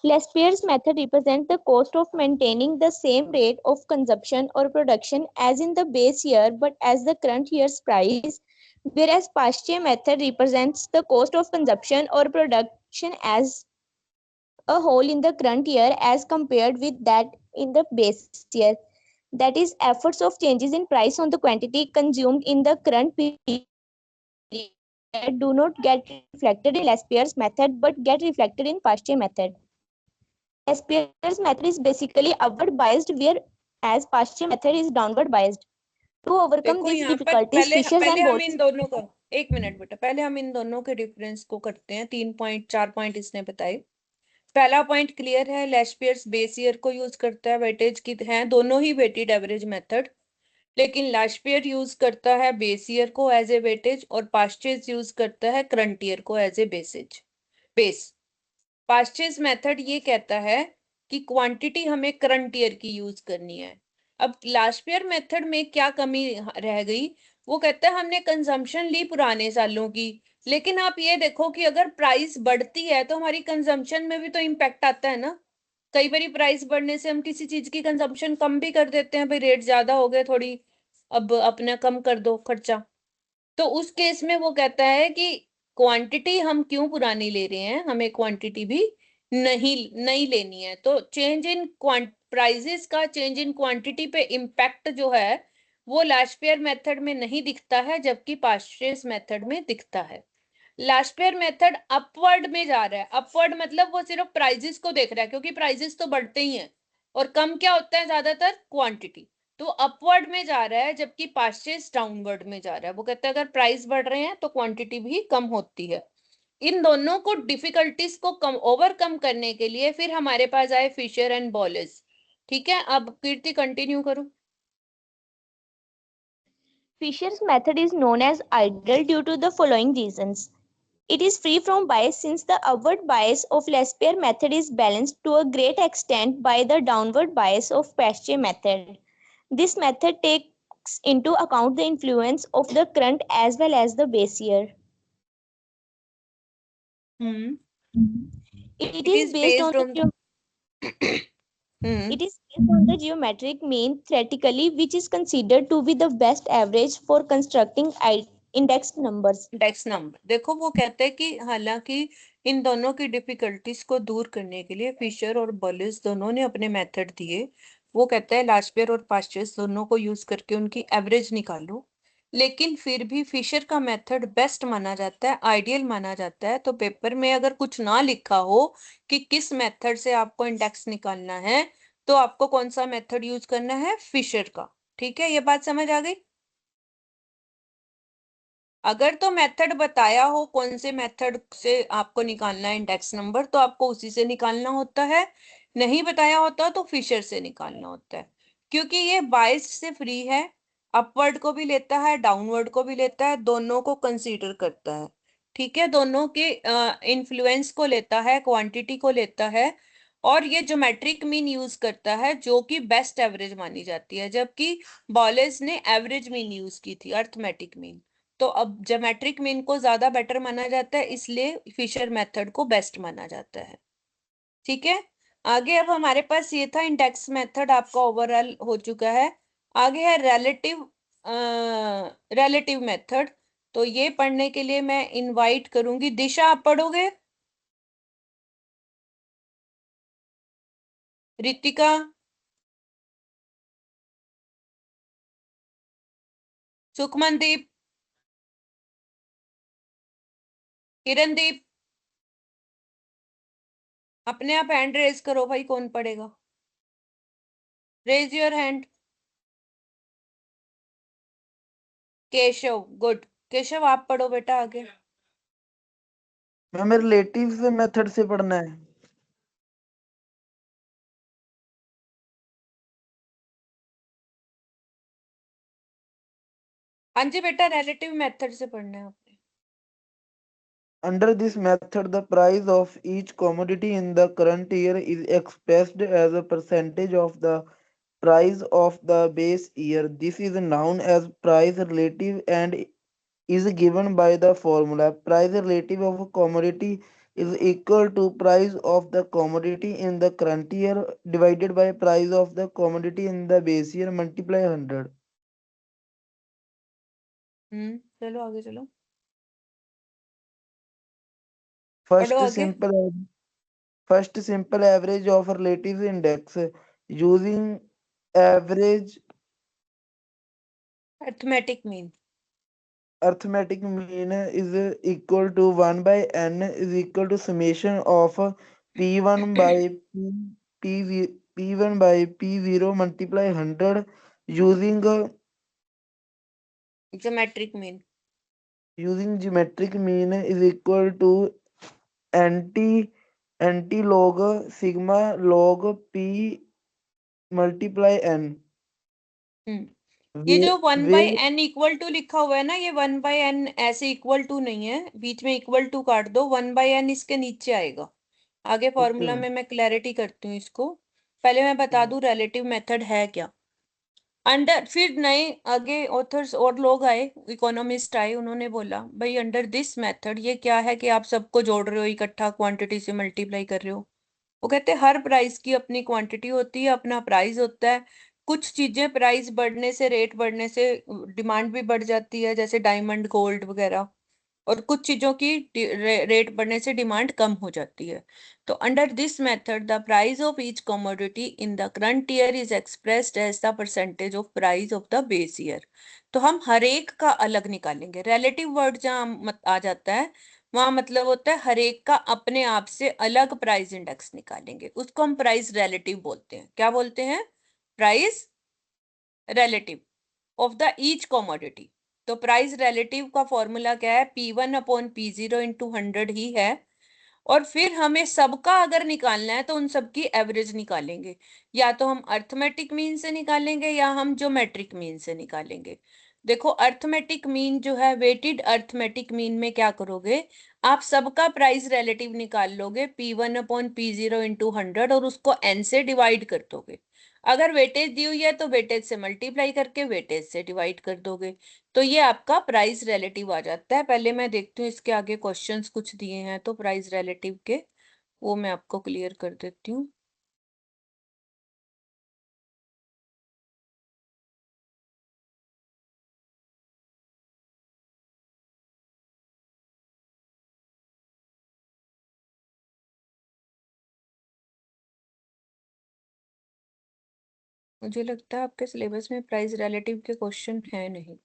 Lespier's method represents the cost of maintaining the same rate of consumption or production as in the base year but as the current year's price, whereas Pasteur method represents the cost of consumption or production as a whole in the current year as compared with that in the base year. That is, efforts of changes in price on the quantity consumed in the current period do not get reflected in Lespier's method but get reflected in Pasteur method. Lespier's method is basically upward biased, whereas Pasteur method is downward biased. To overcome देखो these यहाँ पर difficulties, पहले Fishers पहले and हम Bowles. इन दोनों का, एक minute बेटा, पहले हम इन दोनों के डिफरेंस को करते हैं। 3 पॉइंट 4 पॉइंट इसने बताए। पहला पॉइंट क्लियर है, लेस्पियर्स बेस ईयर को यूज करता है, वेटेज की हैं दोनों ही वेटेड एवरेज मेथड, लेकिन लेस्पियर यूज करता है बेस ईयर को एज ए वेटेज और पास्चेज यूज करता है करंट ईयर को as a base. Paasche method ये कहता है कि क्वांटिटी हमें करंट ईयर की यूज करनी है। अब लास्ट ईयर मेथड में क्या कमी रह गई, वो कहता है हमने कंजम्पशन ली पुराने सालों की, लेकिन आप ये देखो कि अगर प्राइस बढ़ती है तो हमारी कंजम्पशन में भी तो इम्पैक्ट आता है ना। कई बार प्राइस बढ़ने से हम किसी चीज की कंजम्पशन कम भी कर देते हैं, भाई रेट ज्यादा हो गए थोड़ी, अब अपना कम कर दो खर्चा। तो उस केस में वो कहता है कि क्वांटिटी हम क्यों पुरानी ले रहे हैं, हमें क्वांटिटी भी नहीं नहीं लेनी है। तो चेंज इन प्राइसेस का चेंज इन क्वांटिटी पे इम्पैक्ट जो है वो लास्ट ईयर मेथड में नहीं दिखता है, जबकि पास्ट मेथड में दिखता है। लास्ट ईयर मेथड अपवर्ड में जा रहा है। अपवर्ड मतलब वो सिर्फ प्राइजेस को देख रहा है, क्योंकि प्राइजेस तो बढ़ते ही हैं और कम क्या होता है ज्यादातर, क्वांटिटी। तो अपवर्ड में जा रहा है, जबकि पास्चेस डाउनवर्ड में जा रहा है। वो कहता है अगर प्राइस बढ़ रहे हैं तो क्वांटिटी भी कम होती है। इन दोनों को डिफिकल्टीज को कम ओवरकम करने के लिए फिर हमारे पास आए फिशर एंड बॉलेज। ठीक है, अब कीर्ति कंटिन्यू करो। Fisher's method is known as ideal due to the following reasons. It is free from bias since the upward bias of Lespier method is balanced to a great extent by the downward bias of Pasteur method. This method takes into account the influence of the current as well as the base year. It is based on the It is based on the geometric mean theoretically, which is considered to be the best average for constructing index numbers. Index number. देखो वो कहते हैं कि हालांकि इन दोनों की difficulties को दूर करने के लिए फिशर और बॉलिस दोनों ने अपने मेथड दिए। वो कहता है लास्ट ईयर और पास्चेस दोनों को यूज करके उनकी एवरेज निकालो, लेकिन फिर भी फिशर का मेथड बेस्ट माना जाता है, आइडियल माना जाता है। तो पेपर में अगर कुछ ना लिखा हो कि किस मेथड से आपको इंडेक्स निकालना है, तो आपको कौन सा मेथड यूज करना है, फिशर का। ठीक है, ये बात समझ आ गई? अगर तो मेथड बताया हो कौन से मेथड से आपको निकालना है इंडेक्स नंबर, तो आपको उसी से निकालना होता है। नहीं बताया होता तो फिशर से निकालना होता है, क्योंकि ये बायस से फ्री है। अपवर्ड को भी लेता है, डाउनवर्ड को भी लेता है, दोनों को कंसीडर करता है। ठीक है, दोनों के इन्फ्लुएंस को लेता है, क्वांटिटी को लेता है। और ये ज्योमेट्रिक मीन यूज करता है, जो कि बेस्ट एवरेज मानी जाती है, जबकि बॉलेज ने एवरेज मीन यूज की थी, अर्थमेटिक मीन। तो अब ज्योमेट्रिक मीन को ज्यादा बेटर माना जाता है, इसलिए फिशर मेथड को बेस्ट माना जाता है। ठीक है, आगे अब हमारे पास ये था इंडेक्स मेथड, आपका ओवरऑल हो चुका है। आगे है रिलेटिव मेथड। तो ये पढ़ने के लिए मैं इनवाइट करूंगी दिशा, आप पढ़ोगे? रितिका, सुखमनदीप, किरणदीप, अपने आप हैंड रेज करो भाई, कौन पढ़ेगा? Raise your hand. Keshav, good. Keshav आप पढ़ो बेटा आगे। मैम रिलेटिव्स मेथड से पढ़ना है। हाँ जी बेटा, रिलेटिव मेथड से पढ़ना है आपने। Under this method, the price of each commodity in the current year is expressed as a percentage of the price of the base year. This is known as price relative and is given by the formula price relative of a commodity is equal to price of the commodity in the current year divided by price of the commodity in the base year multiply 100. चलो आगे चलो, First पढ़ो आगे। simple First simple average of relative index using average arithmetic mean. arithmetic mean is equal to 1 by n is equal to summation of p1 by p1 by p0 multiply 100 using geometric mean. geometric mean is equal to anti log sigma log p multiply n. ये जो one by where n equal to लिखा हुआ है ना, ये one by n ऐसे equal to नहीं है, बीच में इक्वल टू काट दो, वन बाई एन इसके नीचे आएगा। आगे फॉर्मूला में मैं क्लैरिटी करती हूँ इसको, पहले मैं बता दूं रिलेटिव मेथड है क्या। अंडर, फिर नए आगे ऑथर्स और लोग आए, इकोनॉमिस्ट आए, उन्होंने बोला भाई अंडर दिस मेथड ये क्या है कि आप सबको जोड़ रहे हो, इकट्ठा क्वांटिटी से मल्टीप्लाई कर रहे हो। वो कहते हैं हर प्राइस की अपनी क्वांटिटी होती है, अपना प्राइस होता है। कुछ चीजें प्राइस बढ़ने से, रेट बढ़ने से डिमांड भी बढ़ जाती है, जैसे डायमंड, गोल्ड वगैरह। और कुछ चीजों की रेट बढ़ने से डिमांड कम हो जाती है। तो under this method the price of each commodity in the current year is expressed as the percentage of price of the base year. तो हम हर एक का अलग निकालेंगे। रिलेटिव वर्ड जहाँ आ जाता है, वहां मतलब होता है हर एक का अपने आप से अलग प्राइस इंडेक्स निकालेंगे, उसको हम प्राइस रिलेटिव बोलते हैं। क्या बोलते हैं? Price relative of the each commodity. तो प्राइस रिलेटिव का फॉर्मूला क्या है? P1 अपॉन P0 इंटू 100 ही है। और फिर हमें सबका अगर निकालना है तो उन सबकी एवरेज निकालेंगे, या तो हम अर्थमेटिक मीन से निकालेंगे या हम ज्योमेट्रिक मीन से निकालेंगे। देखो अर्थमेटिक मीन जो है, वेटेड अर्थमेटिक मीन में क्या करोगे, आप सबका प्राइस रिलेटिव निकाल लोगे P1 अपॉन P0 इंटू 100 और उसको n से डिवाइड कर दोगे। अगर वेटेज दी हुई है तो वेटेज से मल्टीप्लाई करके वेटेज से डिवाइड कर दोगे। तो ये आपका प्राइस रिलेटिव आ जाता है। पहले मैं देखती हूँ इसके आगे क्वेश्चंस कुछ दिए हैं तो प्राइस रिलेटिव के, वो मैं आपको क्लियर कर देती हूँ। मुझे लगता है आपके सिलेबस में प्राइस रिलेटिव के क्वेश्चन है नहीं।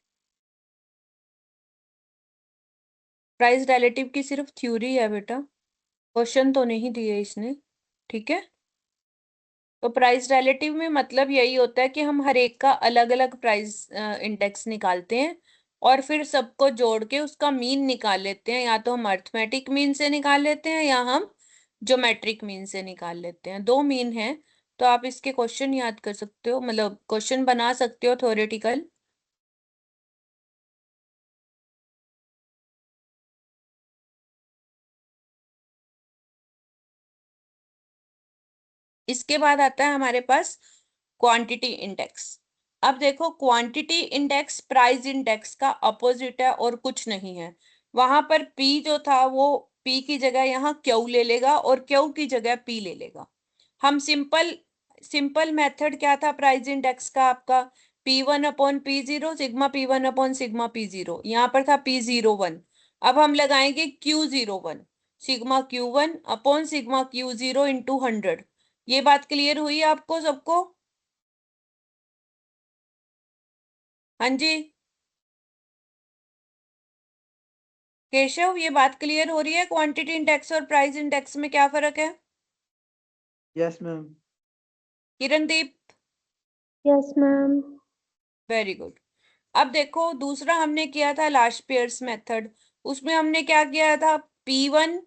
प्राइस रिलेटिव की सिर्फ थ्योरी है बेटा, क्वेश्चन तो नहीं दिए इसने। ठीक है, तो प्राइस रिलेटिव में मतलब यही होता है कि हम हर एक का अलग अलग प्राइस इंडेक्स निकालते हैं और फिर सबको जोड़ के उसका मीन निकाल लेते हैं, या तो हम अर्थमेटिक मीन से निकाल लेते हैं या हम ज्योमेट्रिक मीन से निकाल लेते हैं। दो मीन हैं, तो आप इसके क्वेश्चन याद कर सकते हो, मतलब क्वेश्चन बना सकते हो थ्योरेटिकल। इसके बाद आता है हमारे पास क्वांटिटी इंडेक्स। अब देखो, क्वांटिटी इंडेक्स प्राइस इंडेक्स का अपोजिट है और कुछ नहीं है। वहां पर पी जो था वो पी की जगह यहाँ क्यू ले लेगा और क्यू की जगह पी ले लेगा। हम सिंपल सिंपल मेथड क्या था प्राइस इंडेक्स का आपका, P1 upon P0 sigma P1 upon sigma P0, यहाँ पर था P01। अब हम लगाएंगे Q01 sigma Q1 upon sigma Q0 into 100। ये बात क्लियर हुई आपको सबको? हाँ जी केशव, ये बात क्लियर हो रही है क्वांटिटी इंडेक्स और प्राइस इंडेक्स में क्या फर्क है? Yes ma'am. Kirandeep? Yes, ma'am. Very good. अब देखो, दूसरा हमने किया था लास्ट पेयर्स मेथड। उसमें हमने क्या किया था, P1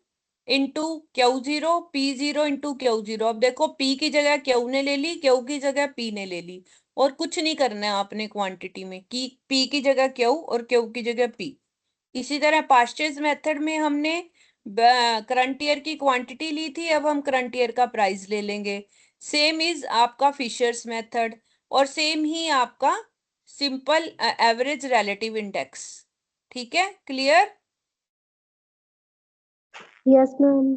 into Q0 P0 into Q0। अब देखो, P की जगह Q ने ले ली, Q की जगह P ने ले ली, और कुछ नहीं करना है आपने क्वांटिटी में कि P की जगह Q और Q की जगह P। इसी तरह पास्चेज मेथड में हमने करंट ईयर की क्वांटिटी ली थी, अब हम करंट ईयर का प्राइस ले लेंगे। सेम इज आपका फिशर्स मेथड, और सेम ही आपका सिंपल एवरेज रिलेटिव इंडेक्स। ठीक है, क्लियर? Yes, ma'am.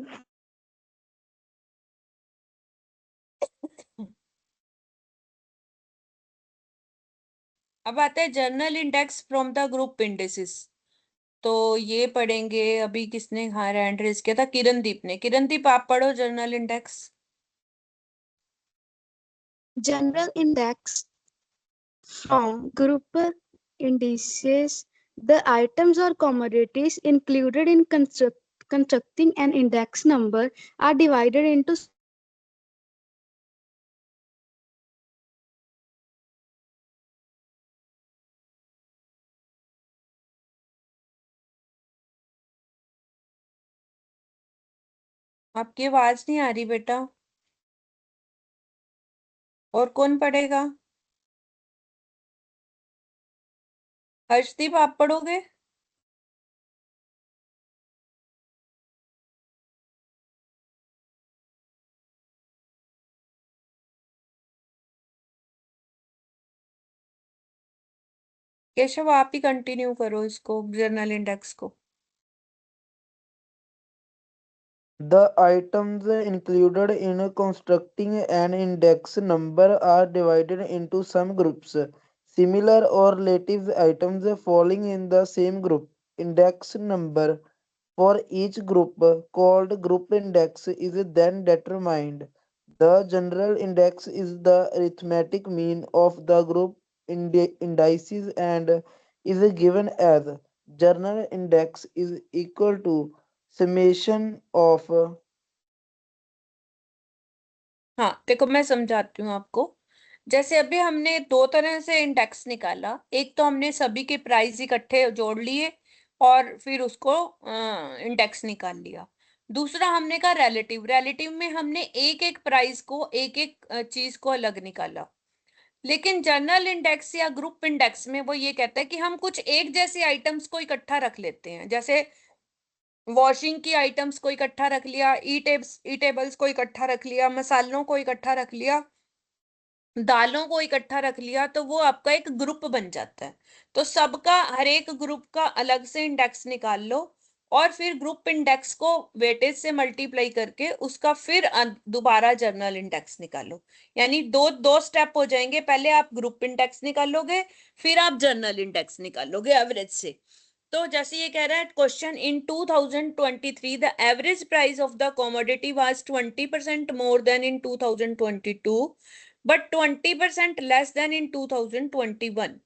अब आता है journal index from the group indexes. तो ये पढ़ेंगे, अभी किसने हैंड रेज किया था? किरणदीप ने। किरणदीप आप पढ़ो journal index. General index from group indices, the items or commodities included in constructing an index number are divided into आपकी आवाज नहीं आ रही बेटा, और कौन पढ़ेगा? हर्षदीप आप पढ़ोगे? केशव आप ही कंटिन्यू करो इसको, जर्नल इंडेक्स को। The items included in constructing an index number are divided into some groups. Similar or relative items falling in the same group. Index number for each group, called group index, is then determined. The general index is the arithmetic mean of the group indices and is given as general index is equal to summation of हाँ देखो, मैं समझाती हूँ आपको। जैसे अभी हमने दो तरह से इंडेक्स निकाला, एक तो हमने सभी के प्राइस इकट्ठे जोड़ लिए और फिर उसको इंडेक्स निकाल लिया। दूसरा हमने कहा रिलेटिव। रिलेटिव में हमने एक एक प्राइस को, एक एक चीज को अलग निकाला। लेकिन जनरल इंडेक्स या ग्रुप इंडेक्स में वो ये कहता है कि हम कुछ एक जैसे आइटम्स को इकट्ठा रख लेते हैं। जैसे वॉशिंग की आइटम्स को इकट्ठा रख लिया, ई टेबल्स को इकट्ठा रख लिया, मसालों को इकट्ठा रख लिया, दालों को इकट्ठा रख लिया, तो वो आपका एक ग्रुप बन जाता है। तो सबका, हर एक ग्रुप का अलग से इंडेक्स निकाल लो, और फिर ग्रुप इंडेक्स को वेटेज से मल्टीप्लाई करके उसका फिर दोबारा जर्नल इंडेक्स निकालो। यानी दो दो स्टेप हो जाएंगे, पहले आप ग्रुप इंडेक्स निकालोगे, फिर आप जर्नल इंडेक्स निकालोगे एवरेज से। तो जैसे ये कह रहा है question, in 2023 the average price of the commodity was 20% more then in 2022 but 20% less than in 2021.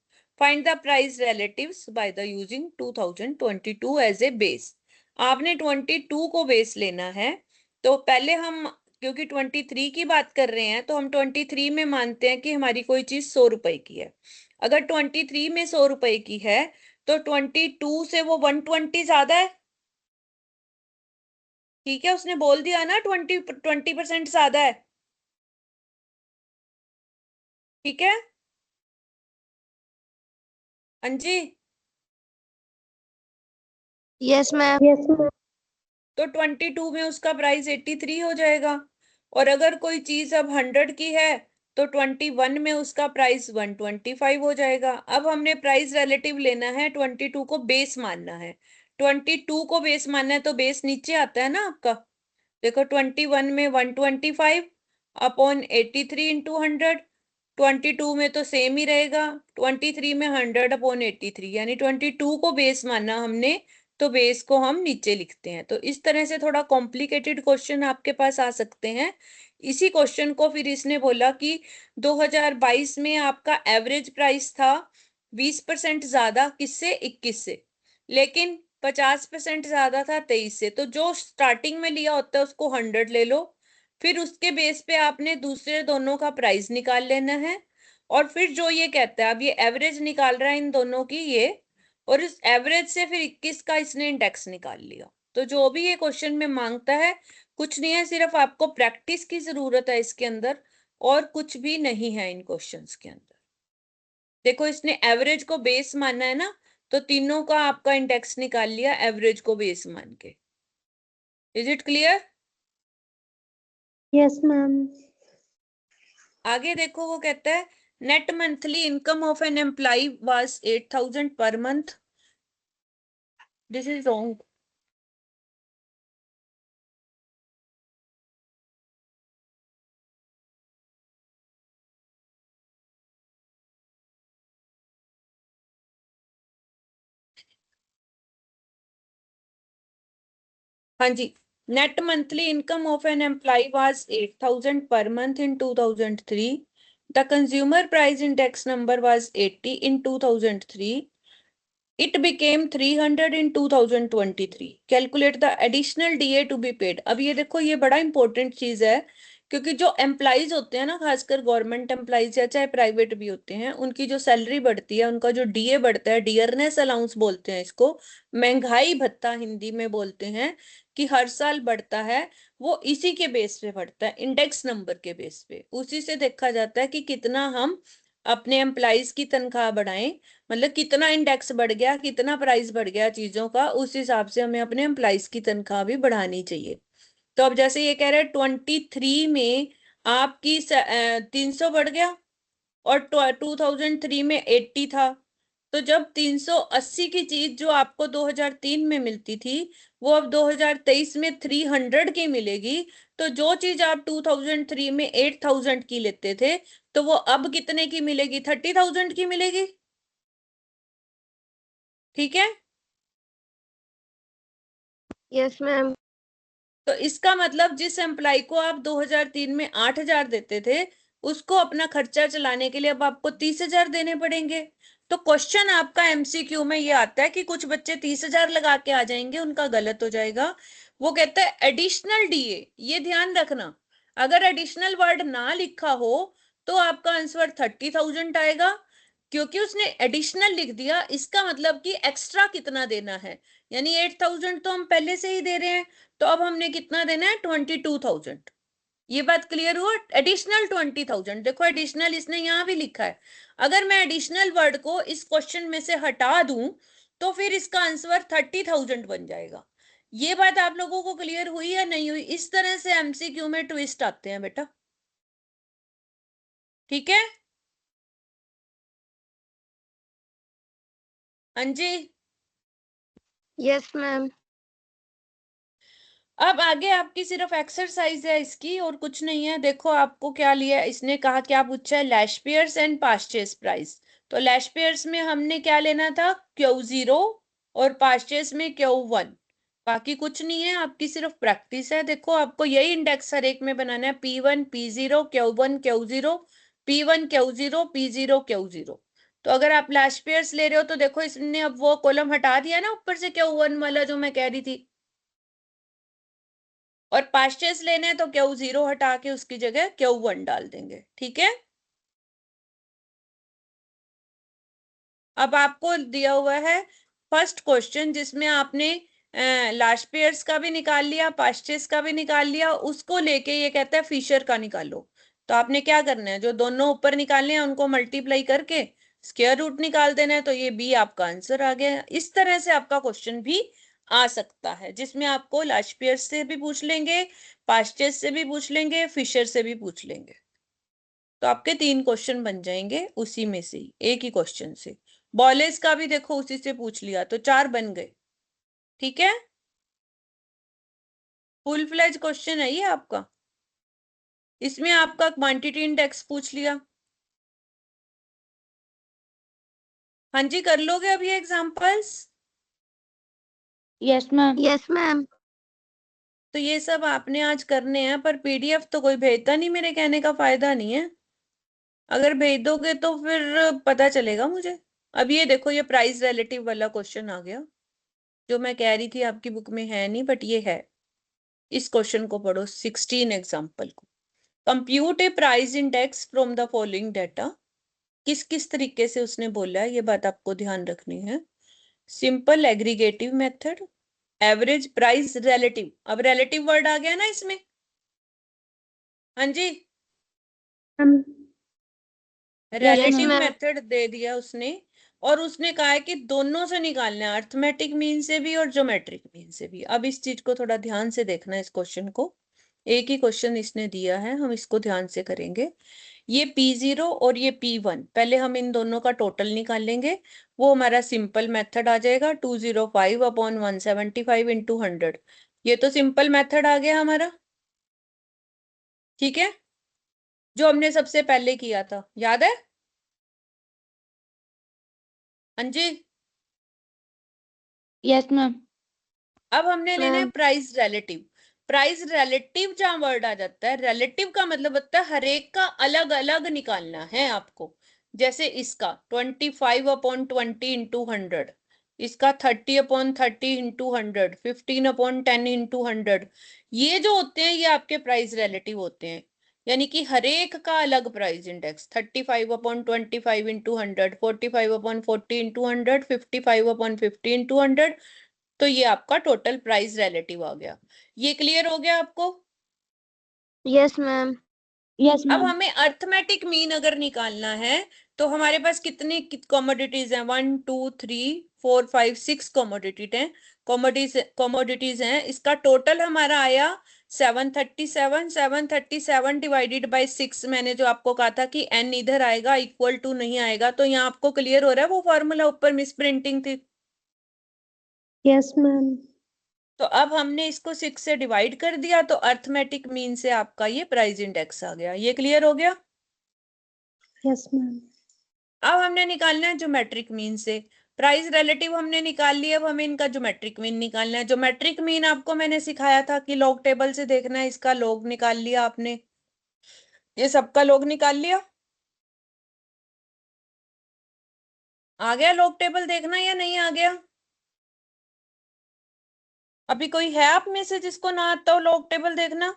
Find the price relatives by the using 2022 as a base. आपने 22 को बेस लेना है, तो पहले हम, क्योंकि 23 की बात कर रहे हैं, तो हम 23 में मानते हैं कि हमारी कोई चीज 100 रुपए की है। अगर 23 में 100 रुपए की है, तो 22 से वो 120 ज्यादा है। ठीक है, उसने बोल दिया ना 20% ज्यादा है। ठीक है अंजी। Yes ma'am. Yes, ma'am. तो 22 में उसका प्राइस 83 हो जाएगा। और अगर कोई चीज अब 100 की है तो 21 में उसका प्राइस 125 हो जाएगा। अब हमने प्राइस रिलेटिव लेना है, 22 को बेस मानना है। 22 को बेस मानना है तो बेस नीचे आता है ना आपका। देखो 21 में 125 अपॉन 83 इंटू 100। 22 में तो सेम ही रहेगा, 23 में 100 अपॉन 83, यानी 22 को बेस माना हमने, तो बेस को हम नीचे लिखते हैं। तो इस तरह से थोड़ा कॉम्प्लिकेटेड क्वेश्चन आपके पास आ सकते हैं। इसी क्वेश्चन को फिर इसने बोला कि 2022 में आपका एवरेज प्राइस था 20% ज्यादा किससे, 21 से, लेकिन 50% ज्यादा था 23 से। तो जो स्टार्टिंग में लिया होता है उसको 100 ले लो, फिर उसके बेस पे आपने दूसरे दोनों का प्राइस निकाल लेना है। और फिर जो ये कहता है, अब ये एवरेज निकाल रहा है इन दोनों की ये, और इस एवरेज से फिर 21 का इसने इंडेक्स निकाल लिया। तो जो भी ये क्वेश्चन में मांगता है कुछ नहीं है, सिर्फ आपको प्रैक्टिस की जरूरत है इसके अंदर, और कुछ भी नहीं है इन क्वेश्चंस के अंदर। देखो इसने एवरेज को बेस माना है ना, तो तीनों का आपका इंडेक्स निकाल लिया एवरेज को बेस मान के। Is it clear? Yes, ma'am. आगे देखो वो कहता है net monthly income of an employee was 8000 per month. This is wrong. हाँ जी, net monthly income of an employee was 8000 per month in 2003। The consumer price index number was 80 in 2003। It became 300 in 2023. Calculate the additional DA to be paid. अब ये देखो ये बड़ा important चीज है, क्योंकि जो एम्प्लॉइज होते हैं ना, खासकर गवर्नमेंट एम्प्लॉइज या चाहे प्राइवेट भी होते हैं, उनकी जो सैलरी बढ़ती है, उनका जो डीए बढ़ता है, डियरनेस अलाउंस बोलते हैं इसको, महंगाई भत्ता हिंदी में बोलते हैं, कि हर साल बढ़ता है। वो इसी के बेस पे बढ़ता है, इंडेक्स नंबर के बेस पे। उसी से देखा जाता है कि कितना हम अपने एम्प्लॉइज की तनख्वाह बढ़ाएं, मतलब कितना इंडेक्स बढ़ गया, कितना प्राइस बढ़ गया चीजों का, उस हिसाब से हमें अपने एम्प्लॉइज की तनख्वाह भी बढ़ानी चाहिए। तो अब जैसे ये कह रहे हैं 23 में आपकी 300 बढ़ गया, और 2003 में 80 था। तो जब 380 की चीज जो आपको 2003 में मिलती थी, वो अब 2023 में 300 की मिलेगी। तो जो चीज आप 2003 में 8000 की लेते थे, तो वो अब कितने की मिलेगी, 30,000 की मिलेगी। ठीक है, यस मैम। तो इसका मतलब जिस एम्प्लॉय को आप 2003 में 8000 देते थे, उसको अपना खर्चा चलाने के लिए अब आपको 30,000 देने पड़ेंगे। तो क्वेश्चन आपका एमसीक्यू में ये आता है कि कुछ बच्चे 30,000 लगा के आ जाएंगे, उनका गलत हो जाएगा। वो कहता है एडिशनल डीए, ये ध्यान रखना, अगर एडिशनल वर्ड ना लिखा हो तो आपका आंसर 30,000 आएगा, क्योंकि उसने एडिशनल लिख दिया, इसका मतलब कि एक्स्ट्रा कितना देना है। यानी 8000 तो हम पहले से ही दे रहे हैं, तो अब हमने कितना देना है, 22,000। ये बात क्लियर हुआ? एडिशनल 20,000, देखो एडिशनल इसने यहां भी लिखा है। अगर मैं एडिशनल वर्ड को इस क्वेश्चन में से हटा दूं तो फिर इसका आंसर 30,000 बन जाएगा। ये बात आप लोगों को क्लियर हुई या नहीं हुई? इस तरह से एमसीक्यू में ट्विस्ट आते हैं बेटा। ठीक है अंजी। Yes ma'am. अब आगे आपकी सिर्फ एक्सरसाइज है इसकी, और कुछ नहीं है। देखो आपको क्या लिया है, इसने कहा क्या पूछा है, लैश पेयर्स एंड पास्चेस प्राइस। तो लैश पेयर्स में हमने क्या लेना था, Q0, और पास्चेस में Q1। बाकी कुछ नहीं है, आपकी सिर्फ प्रैक्टिस है। देखो आपको यही इंडेक्स हर एक में बनाना है, P1 P0 Q1 Q0, P1 Q0 P0 Q0। तो अगर आप लैश पेयर्स ले रहे हो तो देखो इसने अब वो कॉलम हटा दिया ना ऊपर से Q1 वाला जो मैं कह रही थी, और पास्चेस लेने हैं तो Q0 हटा के उसकी जगह Q1 डाल देंगे। ठीक है, अब आपको दिया हुआ है फर्स्ट क्वेश्चन जिसमें आपने लास्ट पेयर्स का भी निकाल लिया, पास्चेस का भी निकाल लिया, उसको लेके ये कहता है फिशर का निकालो। तो आपने क्या करना है, जो दोनों ऊपर निकालने हैं उनको मल्टीप्लाई करके स्क्वायर रूट निकाल देना है। तो ये बी आपका आंसर आ गया है। इस तरह से आपका क्वेश्चन भी आ सकता है, जिसमें आपको लास्ट पेयर्स से भी पूछ लेंगे, पास्चेस से भी पूछ लेंगे, फिशर से भी पूछ लेंगे। तो आपके 3 क्वेश्चन बन जाएंगे उसी में से ही, एक ही क्वेश्चन से। बॉलेस का भी देखो उसी से पूछ लिया तो 4 बन गए। ठीक है, फुल फ्लेज क्वेश्चन है ये आपका। इसमें आपका क्वांटिटी इंडेक्स पूछ लिया। हाँ जी, कर लोगे अभी examples? Yes ma'am. Yes ma'am. तो ये सब आपने आज करने हैं, पर पीडीएफ तो कोई भेजता नहीं, मेरे कहने का फायदा नहीं है। अगर भेज दोगे तो फिर पता चलेगा मुझे। अब ये देखो, ये प्राइस रिलेटिव वाला क्वेश्चन आ गया, जो मैं कह रही थी आपकी बुक में है नहीं, बट ये है। इस क्वेश्चन को पढ़ो, 16 एग्जाम्पल को। Compute A price index from the following data. किस किस तरीके से उसने बोला है, ये बात आपको ध्यान रखनी है। Simple aggregative method, average, price, relative. अब रिलेटिव वर्ड आ गया ना इसमें। हाँ जी, मैम। Relative ma'am. मेथड दे दिया उसने, और उसने कहा है कि दोनों से निकालना है, अर्थमेटिक मीन से भी और ज्योमेट्रिक मीन से भी। अब इस चीज को थोड़ा ध्यान से देखना है, इस क्वेश्चन को। एक ही क्वेश्चन इसने दिया है, हम इसको ध्यान से करेंगे। ये P0 और ये P1, पहले हम इन दोनों का टोटल निकालेंगे। वो हमारा सिंपल मेथड आ जाएगा, 205 अपॉन 175 इंटू 100। ये तो सिंपल मेथड आ गया हमारा। ठीक है, जो हमने सबसे पहले किया था, याद है? हाँ जी। Yes ma'am. अब हमने लेना है ma'am. Price relative. Price relative जहां वर्ड आ जाता है, रिलेटिव का मतलब होता है हर एक का अलग अलग निकालना है आपको। जैसे इसका 25 अपॉन 20 इंटू 100, इसका 30 अपॉन 30 इंटू 100, 15 अपॉन 10 इंटू 100। ये जो होते हैं ये आपके प्राइस रिलेटिव होते हैं। यानी कि हर एक का अलग price index, 35 upon 25 into 100, 45 upon 40 into 100, 55 upon 50 into 100। तो ये आपका टोटल प्राइस रिलेटिव आ गया। ये क्लियर हो गया आपको? Yes ma'am. यस अब मैम। हमें अर्थमेटिक मीन अगर निकालना है, तो हमारे पास कितनी कमोडिटीज हैं? 1 2 3 4 5 6 कमोडिटी हैं, कमोडिटीज हैं। इसका टोटल हमारा आया 737। 737 डिवाइडेड बाय 6, मैंने जो आपको कहा था कि n इधर आएगा, इक्वल टू नहीं आएगा। तो यहाँ आपको क्लियर हो रहा है वो फॉर्मूला ऊपर मिस प्रिंटिंग थी। Yes ma'am. तो अब हमने इसको 6 से डिवाइड कर दिया, तो अर्थमेटिक मीन से आपका ये प्राइस इंडेक्स आ गया। ये क्लियर हो गया? Yes ma'am. अब हमने निकालना है ज्योमेट्रिक मीन से। प्राइस रिलेटिव हमने निकाल लिया, अब हमें इनका ज्योमेट्रिक मीन निकालना है। ज्योमेट्रिक मीन आपको मैंने सिखाया था कि लॉग टेबल से देखना है। इसका लॉग निकाल लिया आपने, ये सबका लॉग निकाल लिया। आ गया लॉग टेबल देखना या नहीं आ गया? अभी कोई है आप में से जिसको ना आता हो लॉग टेबल देखना?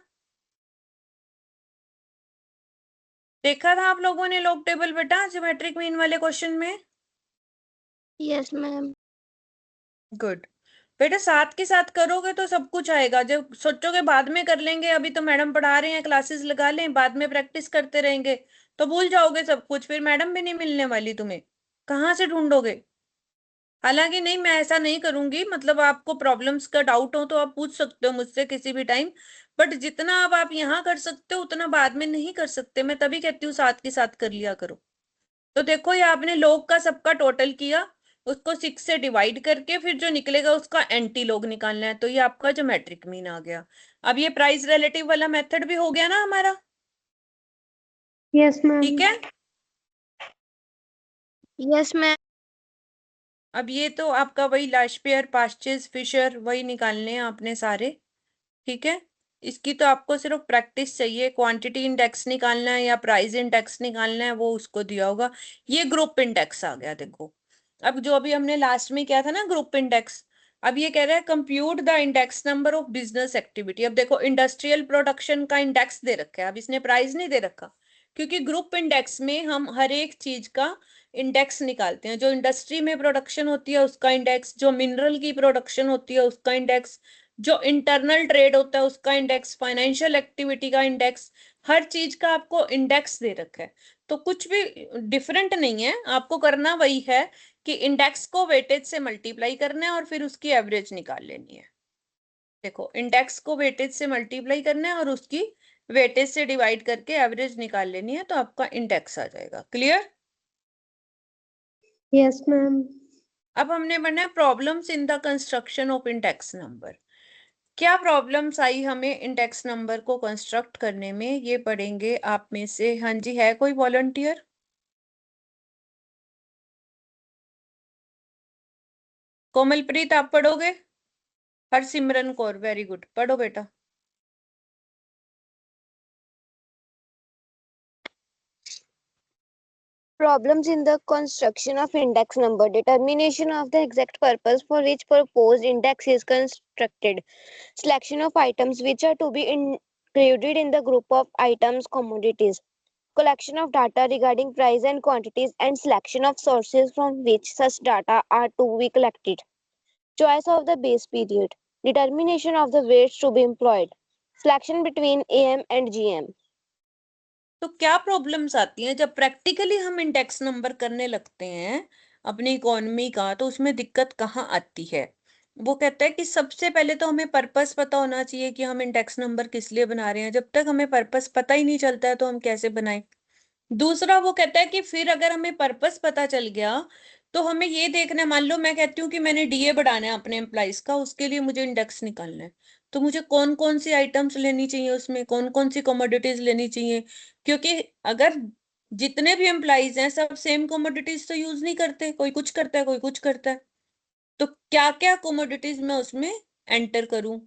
देखा था आप लोगों ने लॉग टेबल बेटा ज्योमेट्रिक मीन वाले क्वेश्चन में? Yes ma'am. गुड बेटा, साथ के साथ करोगे तो सब कुछ आएगा। जब सोचोगे बाद में कर लेंगे, अभी तो मैडम पढ़ा रहे हैं, क्लासेस लगा लें, बाद में प्रैक्टिस करते रहेंगे, तो भूल जाओगे सब कुछ। फिर मैडम भी नहीं मिलने वाली तुम्हें, कहाँ से ढूंढोगे? हालांकि नहीं, मैं ऐसा नहीं करूंगी, मतलब आपको प्रॉब्लम्स का डाउट हो तो आप पूछ सकते हो मुझसे किसी भी टाइम। बट जितना अब आप यहाँ कर सकते हो उतना बाद में नहीं कर सकते। मैं तभी कहती हूँ साथ के साथ कर लिया करो। तो देखो, ये आपने लॉग का सबका टोटल किया, उसको 6 से डिवाइड करके फिर जो निकलेगा उसका एंटी लॉग निकालना है। तो ये आपका ज्योमेट्रिक मीन आ गया। अब ये प्राइस रिलेटिव वाला मेथड भी हो गया ना हमारा? Yes ma'am. ठीक है। Yes ma'am. अब ये तो आपका वही लास्ट पेयर, पास्चेस, फिशर, वही निकालने हैं आपने सारे। ठीक है, इसकी तो आपको सिर्फ प्रैक्टिस चाहिए। क्वांटिटी इंडेक्स निकालना है या प्राइस इंडेक्स निकालना है, वो उसको दिया होगा। ये ग्रुप इंडेक्स आ गया देखो। अब जो अभी हमने लास्ट में किया था ना ग्रुप इंडेक्स, अब ये कह रहा है compute the index number of business activity. अब देखो, इंडस्ट्रियल प्रोडक्शन का इंडेक्स दे रखा है, अब इसने प्राइस नहीं दे रखा, क्योंकि ग्रुप इंडेक्स में हम हर एक चीज का इंडेक्स निकालते हैं। जो इंडस्ट्री में प्रोडक्शन होती है उसका इंडेक्स, जो मिनरल की प्रोडक्शन होती है उसका इंडेक्स, जो इंटरनल ट्रेड होता है उसका इंडेक्स, फाइनेंशियल एक्टिविटी का इंडेक्स, हर चीज का आपको इंडेक्स दे रखा है। तो कुछ भी डिफरेंट नहीं है, आपको करना वही है कि इंडेक्स को वेटेज से मल्टीप्लाई करना है और फिर उसकी एवरेज निकाल लेनी है। देखो, इंडेक्स को वेटेज से मल्टीप्लाई करना है और उसकी वेटेज से डिवाइड करके एवरेज निकाल लेनी है, तो आपका इंडेक्स आ जाएगा। क्लियर? Yes, ma'am. अब हमने पढ़ना है problems in the construction of index number. क्या प्रॉब्लम्स आई हमें इंडेक्स नंबर को कंस्ट्रक्ट करने में, ये पढ़ेंगे आप में से। हाँ जी, है कोई वॉलंटियर? कोमलप्रीत आप पढ़ोगे? हरसिमरन कौर, वेरी गुड, पढ़ो बेटा। Problems in the construction of index number. Determination of the exact purpose for which proposed index is constructed. Selection of items which are to be included in the group of items commodities. Collection of data regarding price and quantities and selection of sources from which such data are to be collected. Choice of the base period. Determination of the weights to be employed. Selection between AM and GM. तो क्या problems आती हैं जब practically हम index number करने लगते हैं अपनी इकोनॉमी का, तो उसमें दिक्कत कहाँ आती है? वो कहता है कि सबसे पहले तो हमें पर्पस पता होना चाहिए कि हम इंडेक्स नंबर किस लिए बना रहे हैं। जब तक हमें पर्पस पता ही नहीं चलता है तो हम कैसे बनाएं? दूसरा वो कहता है कि फिर अगर हमें पर्पस पता चल गया तो हमें ये देखना है, मान लो मैं कहती हूँ कि मैंने डीए बढ़ाना है अपने एम्प्लॉइज का, उसके लिए मुझे इंडेक्स निकालना है, तो मुझे कौन कौन सी आइटम्स लेनी चाहिए, उसमें कौन कौन सी कमोडिटीज लेनी चाहिए, क्योंकि अगर जितने भी एम्प्लॉइज हैं सब सेम कमोडिटीज तो यूज नहीं करते, कोई कुछ करता है कोई कुछ करता है, तो क्या क्या कमोडिटीज मैं उसमें एंटर करूं।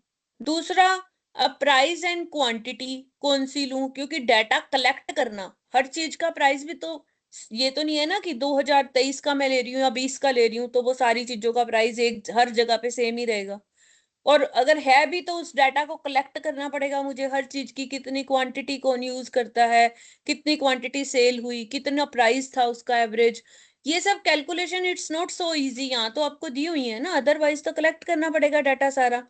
दूसरा, अब प्राइस एंड क्वांटिटी कौन सी लूं, क्योंकि डाटा कलेक्ट करना, हर चीज का प्राइस भी तो, ये तो नहीं है ना कि 2023 का मैं ले रही हूँ या 20 का ले रही हूँ तो वो सारी चीजों का प्राइस एक हर जगह पे सेम ही रहेगा। और अगर है भी तो उस डाटा को कलेक्ट करना पड़ेगा मुझे, हर चीज की कितनी क्वांटिटी कौन यूज करता है, कितनी क्वांटिटी सेल हुई, कितना प्राइस था उसका एवरेज, ये सब calculation it's not so easy. यहाँ तो आपको दी हुई है ना, अदरवाइज तो कलेक्ट करना पड़ेगा डाटा सारा।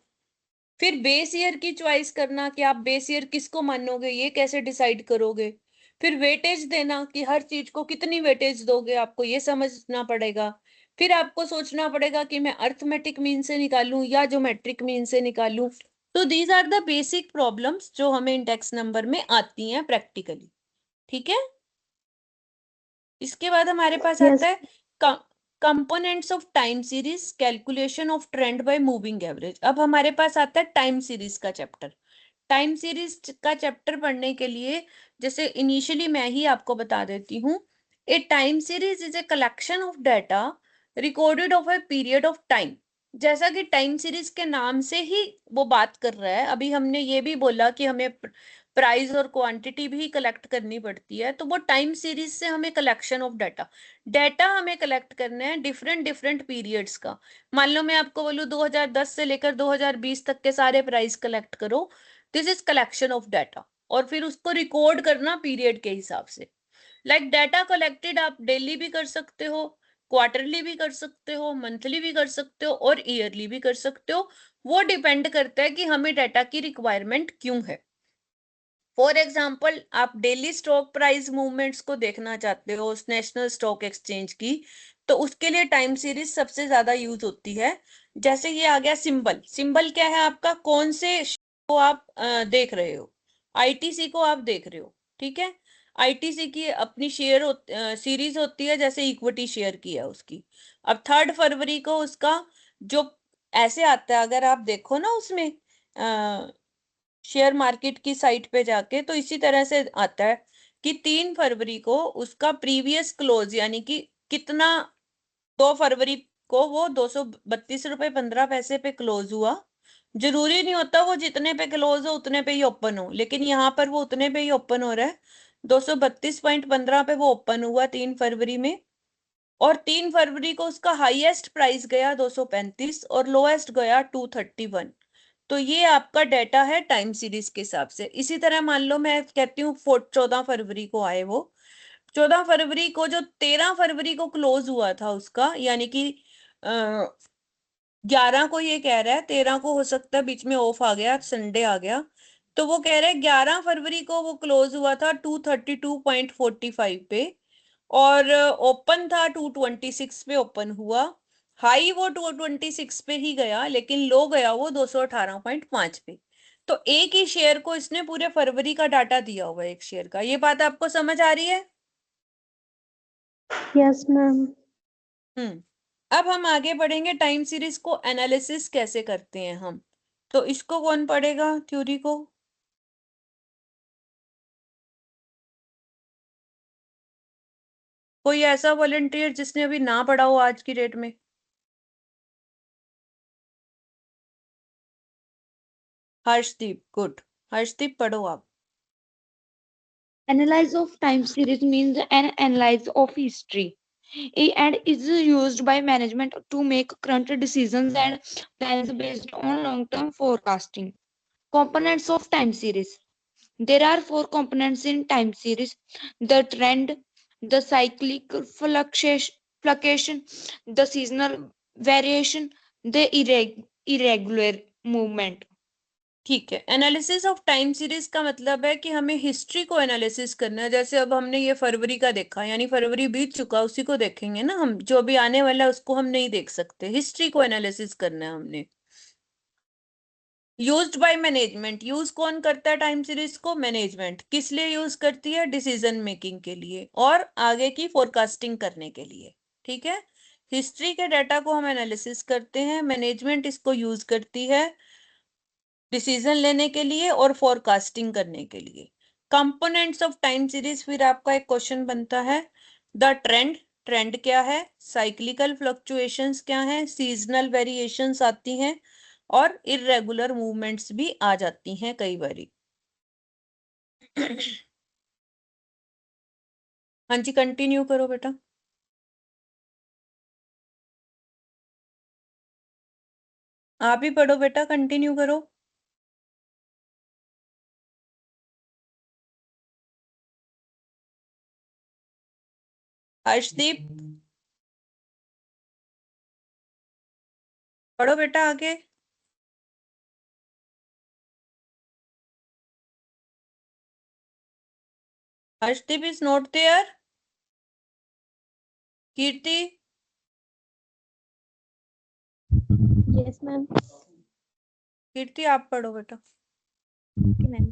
फिर बेस ईयर की चॉइस करना कि आप बेस ईयर किसको मानोगे, ये कैसे डिसाइड करोगे। फिर वेटेज देना कि हर चीज को कितनी वेटेज दोगे, आपको ये समझना पड़ेगा। फिर आपको सोचना पड़ेगा कि मैं अर्थमेटिक मीन से निकालूं या ज्योमेट्रिक मीन से निकालूं। तो these are the basic problems जो हमें इंडेक्स नंबर में आती हैं प्रैक्टिकली। ठीक है, इसके बाद हमारे पास Yes. आता है components of time series, calculation of trend by moving average. अब हमारे पास आता है टाइम सीरीज का चैप्टर। टाइम सीरीज का चैप्टर पढ़ने के लिए जैसे इनिशियली मैं ही आपको बता देती हूँ, ए time series is a collection of data recorded of a period of time. जैसा कि टाइम सीरीज के नाम से ही वो बात कर रहा है, अभी हमने ये भी बोला कि हमें प्राइस और क्वांटिटी भी कलेक्ट करनी पड़ती है, तो वो टाइम सीरीज से हमें कलेक्शन ऑफ डाटा, डाटा हमें कलेक्ट करना है डिफरेंट डिफरेंट पीरियड्स का। मान लो मैं आपको बोलूँ 2010 से लेकर 2020 तक के सारे प्राइस कलेक्ट करो, this is collection of data, और फिर उसको रिकॉर्ड करना पीरियड के हिसाब से। लाइक डाटा कलेक्टेड आप डेली भी कर सकते हो, क्वार्टरली भी कर सकते हो, मंथली भी कर सकते हो और ईयरली भी कर सकते हो। वो डिपेंड करता है कि हमें डाटा की रिक्वायरमेंट क्यों है। फॉर एग्जाम्पल, आप डेली स्टॉक प्राइस मूवमेंट्स को देखना चाहते हो नेशनल स्टॉक एक्सचेंज की, तो उसके लिए टाइम सीरीज सबसे ज्यादा यूज होती है। जैसे ये आ गया सिंबल, सिंबल क्या है आपका, कौन से को आप देख रहे हो, आईटीसी को आप देख रहे हो, ठीक है। आईटीसी की अपनी शेयर सीरीज होती है, जैसे इक्विटी शेयर की है उसकी। अब 3 फरवरी को उसका जो ऐसे आता है, अगर आप देखो ना उसमें शेयर मार्केट की साइट पे जाके, तो इसी तरह से आता है कि 3 फरवरी को उसका प्रीवियस क्लोज, यानी कि कितना, 2 फरवरी को वो 232 रुपए 15 पैसे पे क्लोज हुआ। जरूरी नहीं होता वो जितने पे क्लोज हो उतने पे ही ओपन हो, लेकिन यहाँ पर वो उतने पे ही ओपन हो रहा है, 232.15 पे वो ओपन हुआ 3 फरवरी में। और 3 फरवरी को उसका हाईएस्ट प्राइस गया 235 और लोएस्ट गया 231। तो ये आपका डाटा है टाइम सीरीज के हिसाब से। इसी तरह मान लो मैं कहती हूँ 14 फरवरी को आए वो, 14 फरवरी को, जो 13 फरवरी को क्लोज हुआ था उसका, यानी कि 11 को ये कह रहा है, 13 को हो सकता है बीच में ऑफ आ गया, संडे आ गया, तो वो कह रहा है 11 फरवरी को वो क्लोज हुआ था 232.45 पे, और ओपन था 226 पे ओपन हुआ। हाई वो 226 पे ही गया, लेकिन लो गया वो 218.5 पे। तो एक ही शेयर को इसने पूरे फरवरी का डाटा दिया हुआ है, एक शेयर का। ये बात आपको समझ आ रही है? Yes, ma'am. अब हम आगे बढ़ेंगे, टाइम सीरीज को एनालिसिस कैसे करते हैं हम। तो इसको कौन पढ़ेगा, थ्योरी को? कोई ऐसा वॉलंटियर जिसने अभी ना पढ़ा हो आज की डेट में? हर्षदीप, गुड। हर्षदीप पढ़ो आप। Analysis of time series means an analysis of history and is used by management to make current decisions and plans based on long-term forecasting. Components of time series. There are four components in time series: the trend, the cyclic fluctuation, the seasonal variation, the irregular movement. ठीक है, analysis of time series का मतलब है कि हमें history को analysis करना है। जैसे अब हमने ये फरवरी का देखा, यानी फरवरी बीत चुका, उसी को देखेंगे ना हम, जो अभी आने वाला है उसको हम नहीं देख सकते। हिस्ट्री को एनालिसिस करना है हमने। यूज्ड बाय मैनेजमेंट, यूज कौन करता है टाइम सीरीज को? मैनेजमेंट। किस लिए यूज करती है? डिसीजन मेकिंग के लिए और आगे की फोरकास्टिंग करने के लिए। ठीक है, हिस्ट्री के डाटा को हम एनालिसिस करते हैं, मैनेजमेंट इसको यूज करती है डिसीजन लेने के लिए और फोरकास्टिंग करने के लिए। कंपोनेंट्स ऑफ टाइम सीरीज, फिर आपका एक क्वेश्चन बनता है, द ट्रेंड, ट्रेंड क्या है, साइक्लिकल फ्लक्चुएशंस क्या है, सीजनल वेरिएशंस आती हैं, और इरेगुलर मूवमेंट्स भी आ जाती हैं कई बारी। हाँ जी, कंटिन्यू करो बेटा। आप ही पढ़ो बेटा, कंटिन्यू करो। हर्षदीप पढ़ो बेटा आगे। Harshdeep is not there. Kirti, Yes, ma'am. Kirti आप पढ़ो बेटा। Okay, ma'am.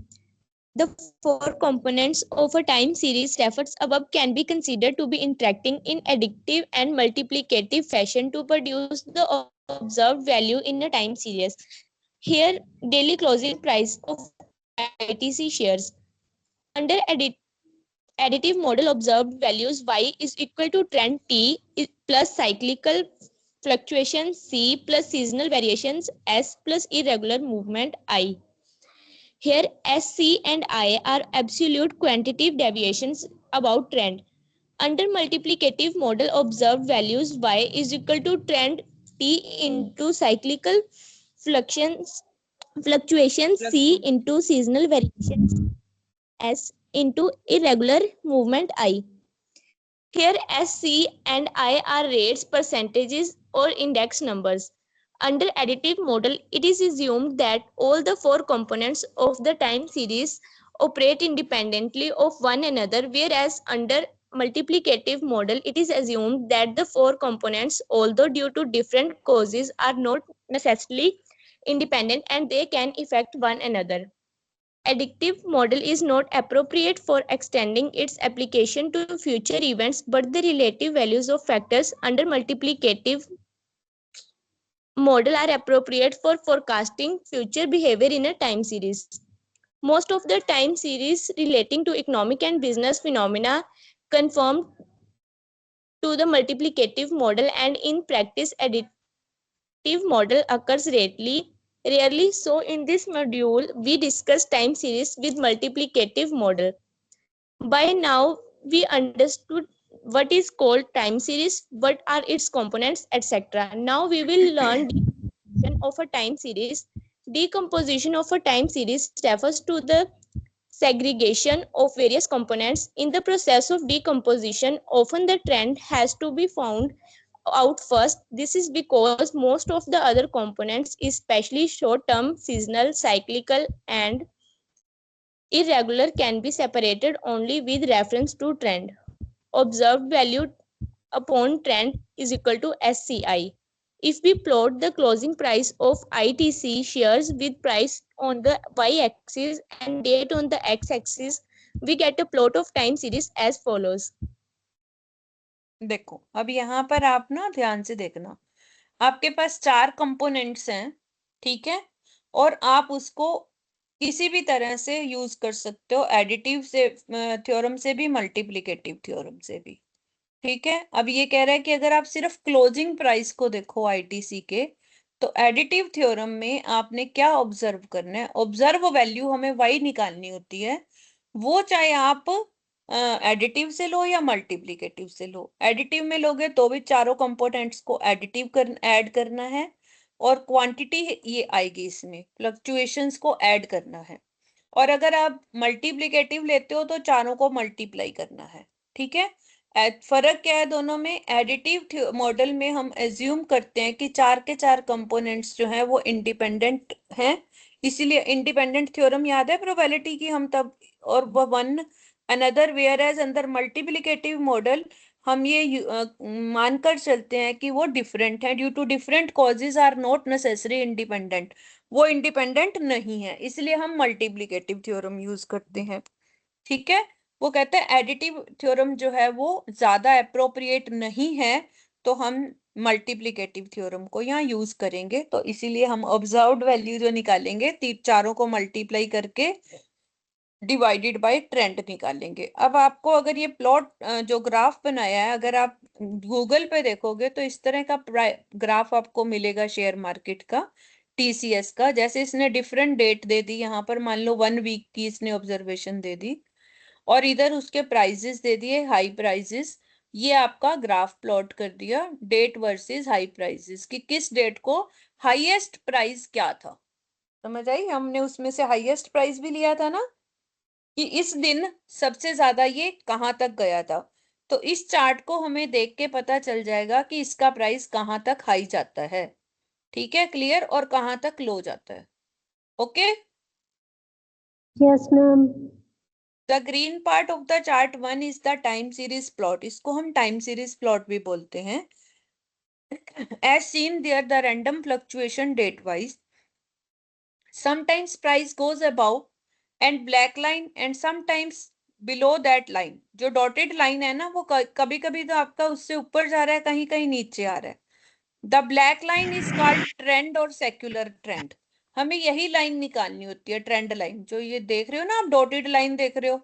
The four components of a time series referred above can be considered to be interacting in additive and multiplicative fashion to produce the observed value in a time series. Here, daily closing price of ITC shares. Under additive model, observed values Y is equal to trend T plus cyclical fluctuation C plus seasonal variations S plus irregular movement I. Here, S, C, and I are absolute quantitative deviations about trend. Under multiplicative model, observed values Y is equal to trend T into cyclical fluctuations C into seasonal variations S into irregular movement I. Here, S, C, and I are rates, percentages, or index numbers. Under additive model, it is assumed that all the four components of the time series operate independently of one another, whereas under multiplicative model, it is assumed that the four components, although due to different causes, are not necessarily independent and they can affect one another. Additive model is not appropriate for extending its application to future events, but the relative values of factors under multiplicative model are appropriate for forecasting future behavior in a time series. Most of the time series relating to economic and business phenomena conform to the multiplicative model, and in practice additive model occurs rarely. So in this module we discuss time series with multiplicative model. By now we understood what is called time series, what are its components, etc. Now we will learn decomposition of a time series. Decomposition of a time series refers to the segregation of various components. In the process of decomposition, often the trend has to be found out first. This is because most of the other components, especially short-term, seasonal, cyclical, and irregular, can be separated only with reference to trend. Observed value upon trend is equal to SCI. If we plot the closing price of ITC shares with price on the y-axis and date on the x-axis, we get a plot of time series as follows. देखो अब यहाँ पर आप ना ध्यान से देखना, आपके पास 4 कंपोनेंट्स हैं, ठीक है, और आप उसको किसी भी तरह से यूज कर सकते हो, एडिटिव से थ्योरम से भी, मल्टीप्लिकेटिव थ्योरम से भी, ठीक है। अब ये कह रहा है कि अगर आप सिर्फ क्लोजिंग प्राइस को देखो आईटीसी के, तो एडिटिव थ्योरम में आपने क्या ऑब्जर्व करना है, ऑब्जर्व वैल्यू हमें वाई निकालनी होती है, वो चाहे आप एडिटिव से लो या मल्टीप्लिकेटिव से लो। एडिटिव में लोगे तो भी चारों कंपोनेंट्स को ऐड करना है, और क्वांटिटी ये आएगी, इसमें फ्लक्चुएशंस को ऐड करना है। और अगर आप मल्टीप्लिकेटिव लेते हो तो चारों को मल्टीप्लाई करना है, ठीक है। फर्क क्या है दोनों में, एडिटिव मॉडल में हम एज्यूम करते हैं कि 4 के 4 कंपोनेंट्स जो हैं वो इंडिपेंडेंट हैं, इसीलिए इंडिपेंडेंट थ्योरम याद है प्रोबेबिलिटी की, हम तब, और वो वन अनदर, वेयर एज अंदर मल्टीप्लिकेटिव मॉडल हम ये मानकर चलते हैं कि वो डिफरेंट है, due to different causes are not necessary independent, वो इंडिपेंडेंट नहीं है, इसलिए हम मल्टीप्लिकेटिव थ्योरम यूज करते हैं, ठीक है। वो कहते हैं एडिटिव थ्योरम जो है वो ज्यादा अप्रोप्रिएट नहीं है, तो हम मल्टीप्लिकेटिव थ्योरम को यहाँ यूज करेंगे, तो इसीलिए हम ऑब्जर्व्ड वैल्यू जो निकालेंगे, चारों को मल्टीप्लाई करके डिवाइडेड बाय ट्रेंड निकालेंगे। अब आपको अगर ये प्लॉट जो ग्राफ बनाया है, अगर आप गूगल पे देखोगे तो इस तरह का ग्राफ आपको मिलेगा शेयर मार्केट का, टीसीएस का। जैसे इसने डिफरेंट डेट दे दी, यहाँ पर मान लो 1 वीक की इसने ऑब्जर्वेशन दे दी, और इधर उसके प्राइजेस दे दिए, हाई प्राइजेस। ये आपका ग्राफ प्लॉट कर दिया डेट वर्सेस हाई प्राइजेस, कि किस डेट को हाईएस्ट प्राइस क्या था, समझ आई। हमने उसमें से हाईएस्ट प्राइस भी लिया था ना, कि इस दिन सबसे ज्यादा ये कहाँ तक गया था। तो इस चार्ट को हमें देख के पता चल जाएगा कि इसका प्राइस कहाँ तक हाई जाता है, ठीक है, क्लियर, और कहाँ तक लो जाता है, okay. Yes, ma'am. The green part of the chart 1 is the time series plot, इसको हम टाइम सीरीज प्लॉट भी बोलते हैं। As seen there the random fluctuation date wise, sometimes price goes above and black line and sometimes below that line। जो dotted line है ना, वो कभी कभी तो आपका उससे ऊपर जा रहा है, कहीं कहीं नीचे आ रहा है। The black line is called trend और सेक्युलर ट्रेंड। हमें यही लाइन निकालनी होती है, ट्रेंड लाइन, जो ये देख रहे हो ना आप, डॉटेड लाइन देख रहे हो,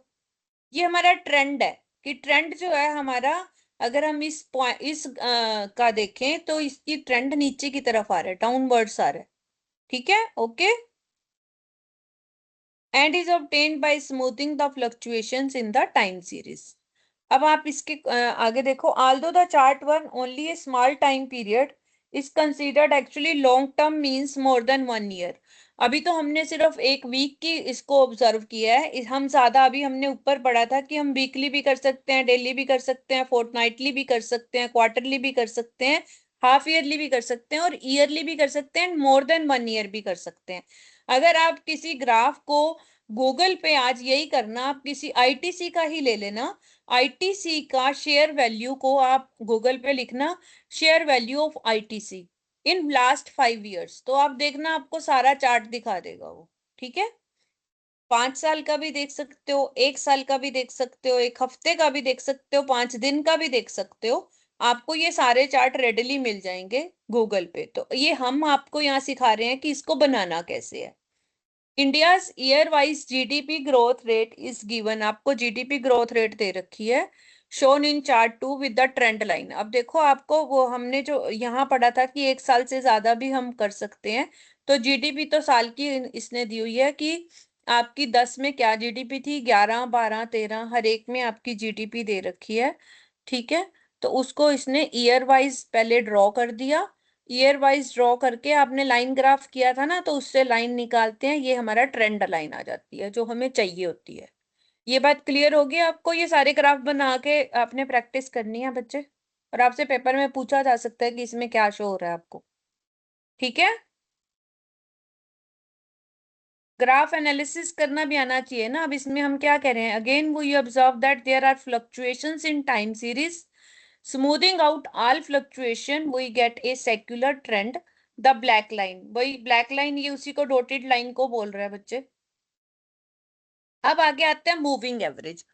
ये हमारा ट्रेंड है। कि ट्रेंड जो है हमारा, अगर हम इस का देखें तो इसकी ट्रेंड नीचे की तरफ आ रहा है, डाउनवर्ड्स आ रहा है, ठीक है, okay. And is obtained by smoothing the fluctuations in the time series। अब आप इसके आगे देखो, although the chart one only a small time period is considered actually long term means more than 1 year। अभी तो हमने सिर्फ एक वीक की इसको ऑब्जर्व किया है, हम ज्यादा, अभी हमने ऊपर पढ़ा था कि हम वीकली भी कर सकते हैं, डेली भी कर सकते हैं, फोर्टनाइटली भी कर सकते हैं, क्वार्टरली भी कर सकते हैं, हाफ ईयरली भी कर सकते हैं, और ईयरली भी कर सकते हैं, मोर देन 1 ईयर भी कर सकते हैं। अगर आप किसी ग्राफ को गूगल पे, आज यही करना, आप किसी आईटीसी का ही ले लेना, आईटीसी का शेयर वैल्यू को आप गूगल पे लिखना, share value of ITC in last 5 years, तो आप देखना आपको सारा चार्ट दिखा देगा वो, ठीक है। 5 साल का भी देख सकते हो, 1 साल का भी देख सकते हो, 1 हफ्ते का भी देख सकते हो, 5 दिन का भी देख सकते हो, आपको ये सारे चार्ट रेडिली मिल जाएंगे गूगल पे। तो ये हम आपको यहाँ सिखा रहे हैं कि इसको बनाना कैसे है। India's year wise GDP growth rate is given, आपको जीडीपी ग्रोथ रेट दे रखी है, shown in chart 2 with the trend line. अब देखो आपको, वो हमने जो यहाँ पढ़ा था कि 1 साल से ज्यादा भी हम कर सकते हैं, तो जीडीपी तो साल की इसने दी हुई है कि आपकी 10 में क्या जीडीपी थी, 11, 12, 13, हर एक में आपकी जीडीपी दे रखी है, ठीक है। तो उसको इसने ईयर वाइज पहले ड्रॉ कर दिया, ईयर वाइज ड्रॉ करके आपने लाइन ग्राफ किया था ना, तो उससे लाइन निकालते हैं, ये हमारा ट्रेंड लाइन आ जाती है जो हमें चाहिए होती है। ये बात क्लियर होगी आपको? ये सारे ग्राफ बना के आपने प्रैक्टिस करनी है बच्चे, और आपसे पेपर में पूछा जा सकता है कि इसमें क्या शो हो रहा है आपको। ठीक है, ग्राफ एनालिसिस करना भी आना चाहिए ना। अब इसमें हम क्या कह रहे हैं, again we observe that there are fluctuations in time series, smoothing out all fluctuation we get a secular trend, the black line. वही ब्लैक लाइन, ये उसी को डॉटेड लाइन को बोल रहा है बच्चे। अब आगे आते हैं मूविंग एवरेज।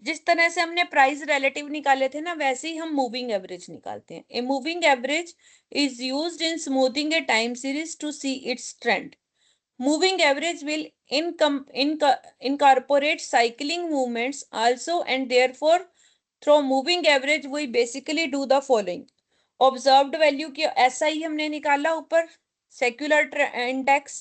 जिस तरह से हमने प्राइस रिलेटिव निकाले थे ना, वैसे ही हम मूविंग एवरेज निकालते हैं। A moving average is used in smoothing a time series to see its trend. Moving average will incorporate cycling movements also, and therefore through moving average we basically do the following. Observed value की SI हमने निकाला ऊपर, secular index,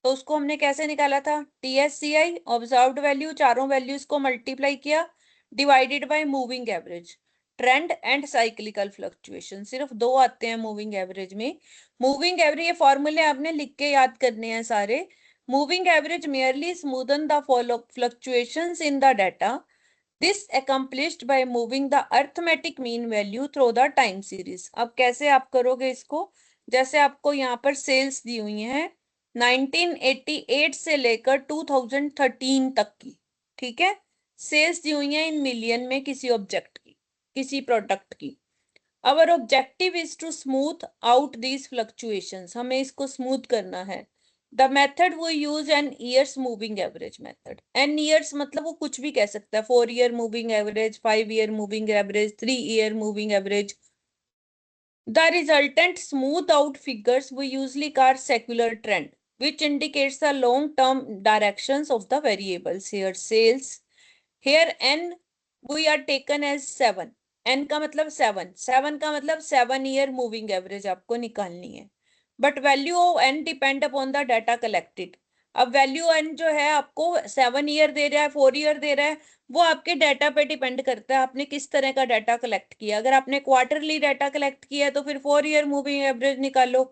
तो उसको हमने कैसे निकाला था, TSCI, ऑब्जर्व्ड वैल्यू, चारों वैल्यूज को मल्टीप्लाई किया, divided by moving average. Trend and cyclical fluctuation सिर्फ दो आते हैं मूविंग एवरेज में। मूविंग एवरेज, ये फॉर्मूले आपने लिख के याद करने हैं सारे। Moving average merely smoothen the fluctuations in the data. This accomplished by moving the arithmetic mean value through the time series. अब कैसे आप करोगे इसको, जैसे आपको यहाँ पर सेल्स दी हुई हैं 1988 से लेकर 2013 तक की, ठीक है, सेल्स दी हुई हैं इन मिलियन में किसी ऑब्जेक्ट की, किसी प्रोडक्ट की। Our objective is to smooth out these fluctuations. हमें इसको स्मूथ करना है। The method we use an years moving average method. N years मतलब वो कुछ भी कह सकता है, 4 year moving average, 5 year moving average, 3 year moving average. The resultant smooth out figures we usually call secular trend, which indicates the long term directions of the variables. Here sales, here N we are taken as 7. N का मतलब 7, 7 का मतलब 7 year moving average आपको निकालनी है। But value of N depend upon the data collected. अब value N जो है आपको 7 ईयर दे रहा है, 4 ईयर दे रहा है, वो आपके डाटा पे डिपेंड करता है आपने किस तरह का डाटा कलेक्ट किया। अगर आपने क्वार्टरली डाटा कलेक्ट किया है तो फिर 4 ईयर मूविंग एवरेज निकालो,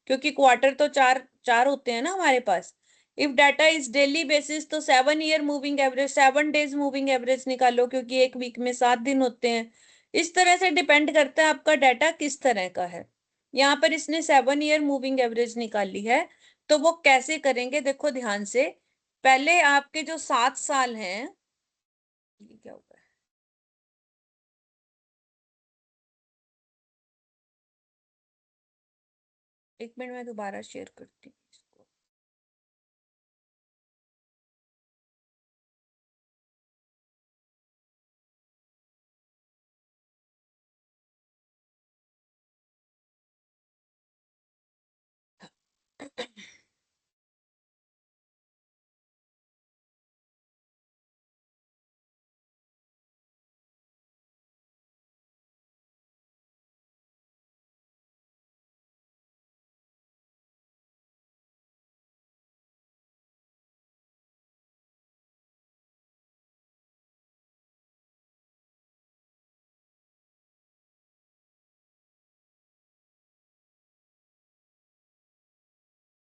क्योंकि क्वार्टर तो चार चार होते हैं ना हमारे पास। If data is daily basis तो 7 year moving average, 7 days moving average निकालो, क्योंकि एक वीक में 7 दिन होते हैं। इस तरह से डिपेंड करता है आपका डाटा किस तरह का है। यहाँ पर इसने 7 ईयर मूविंग एवरेज निकाली है, तो वो कैसे करेंगे देखो ध्यान से। पहले आपके जो 7 साल हैं, ये क्या होगा, एक मिनट में दोबारा शेयर करती हूँ इसको।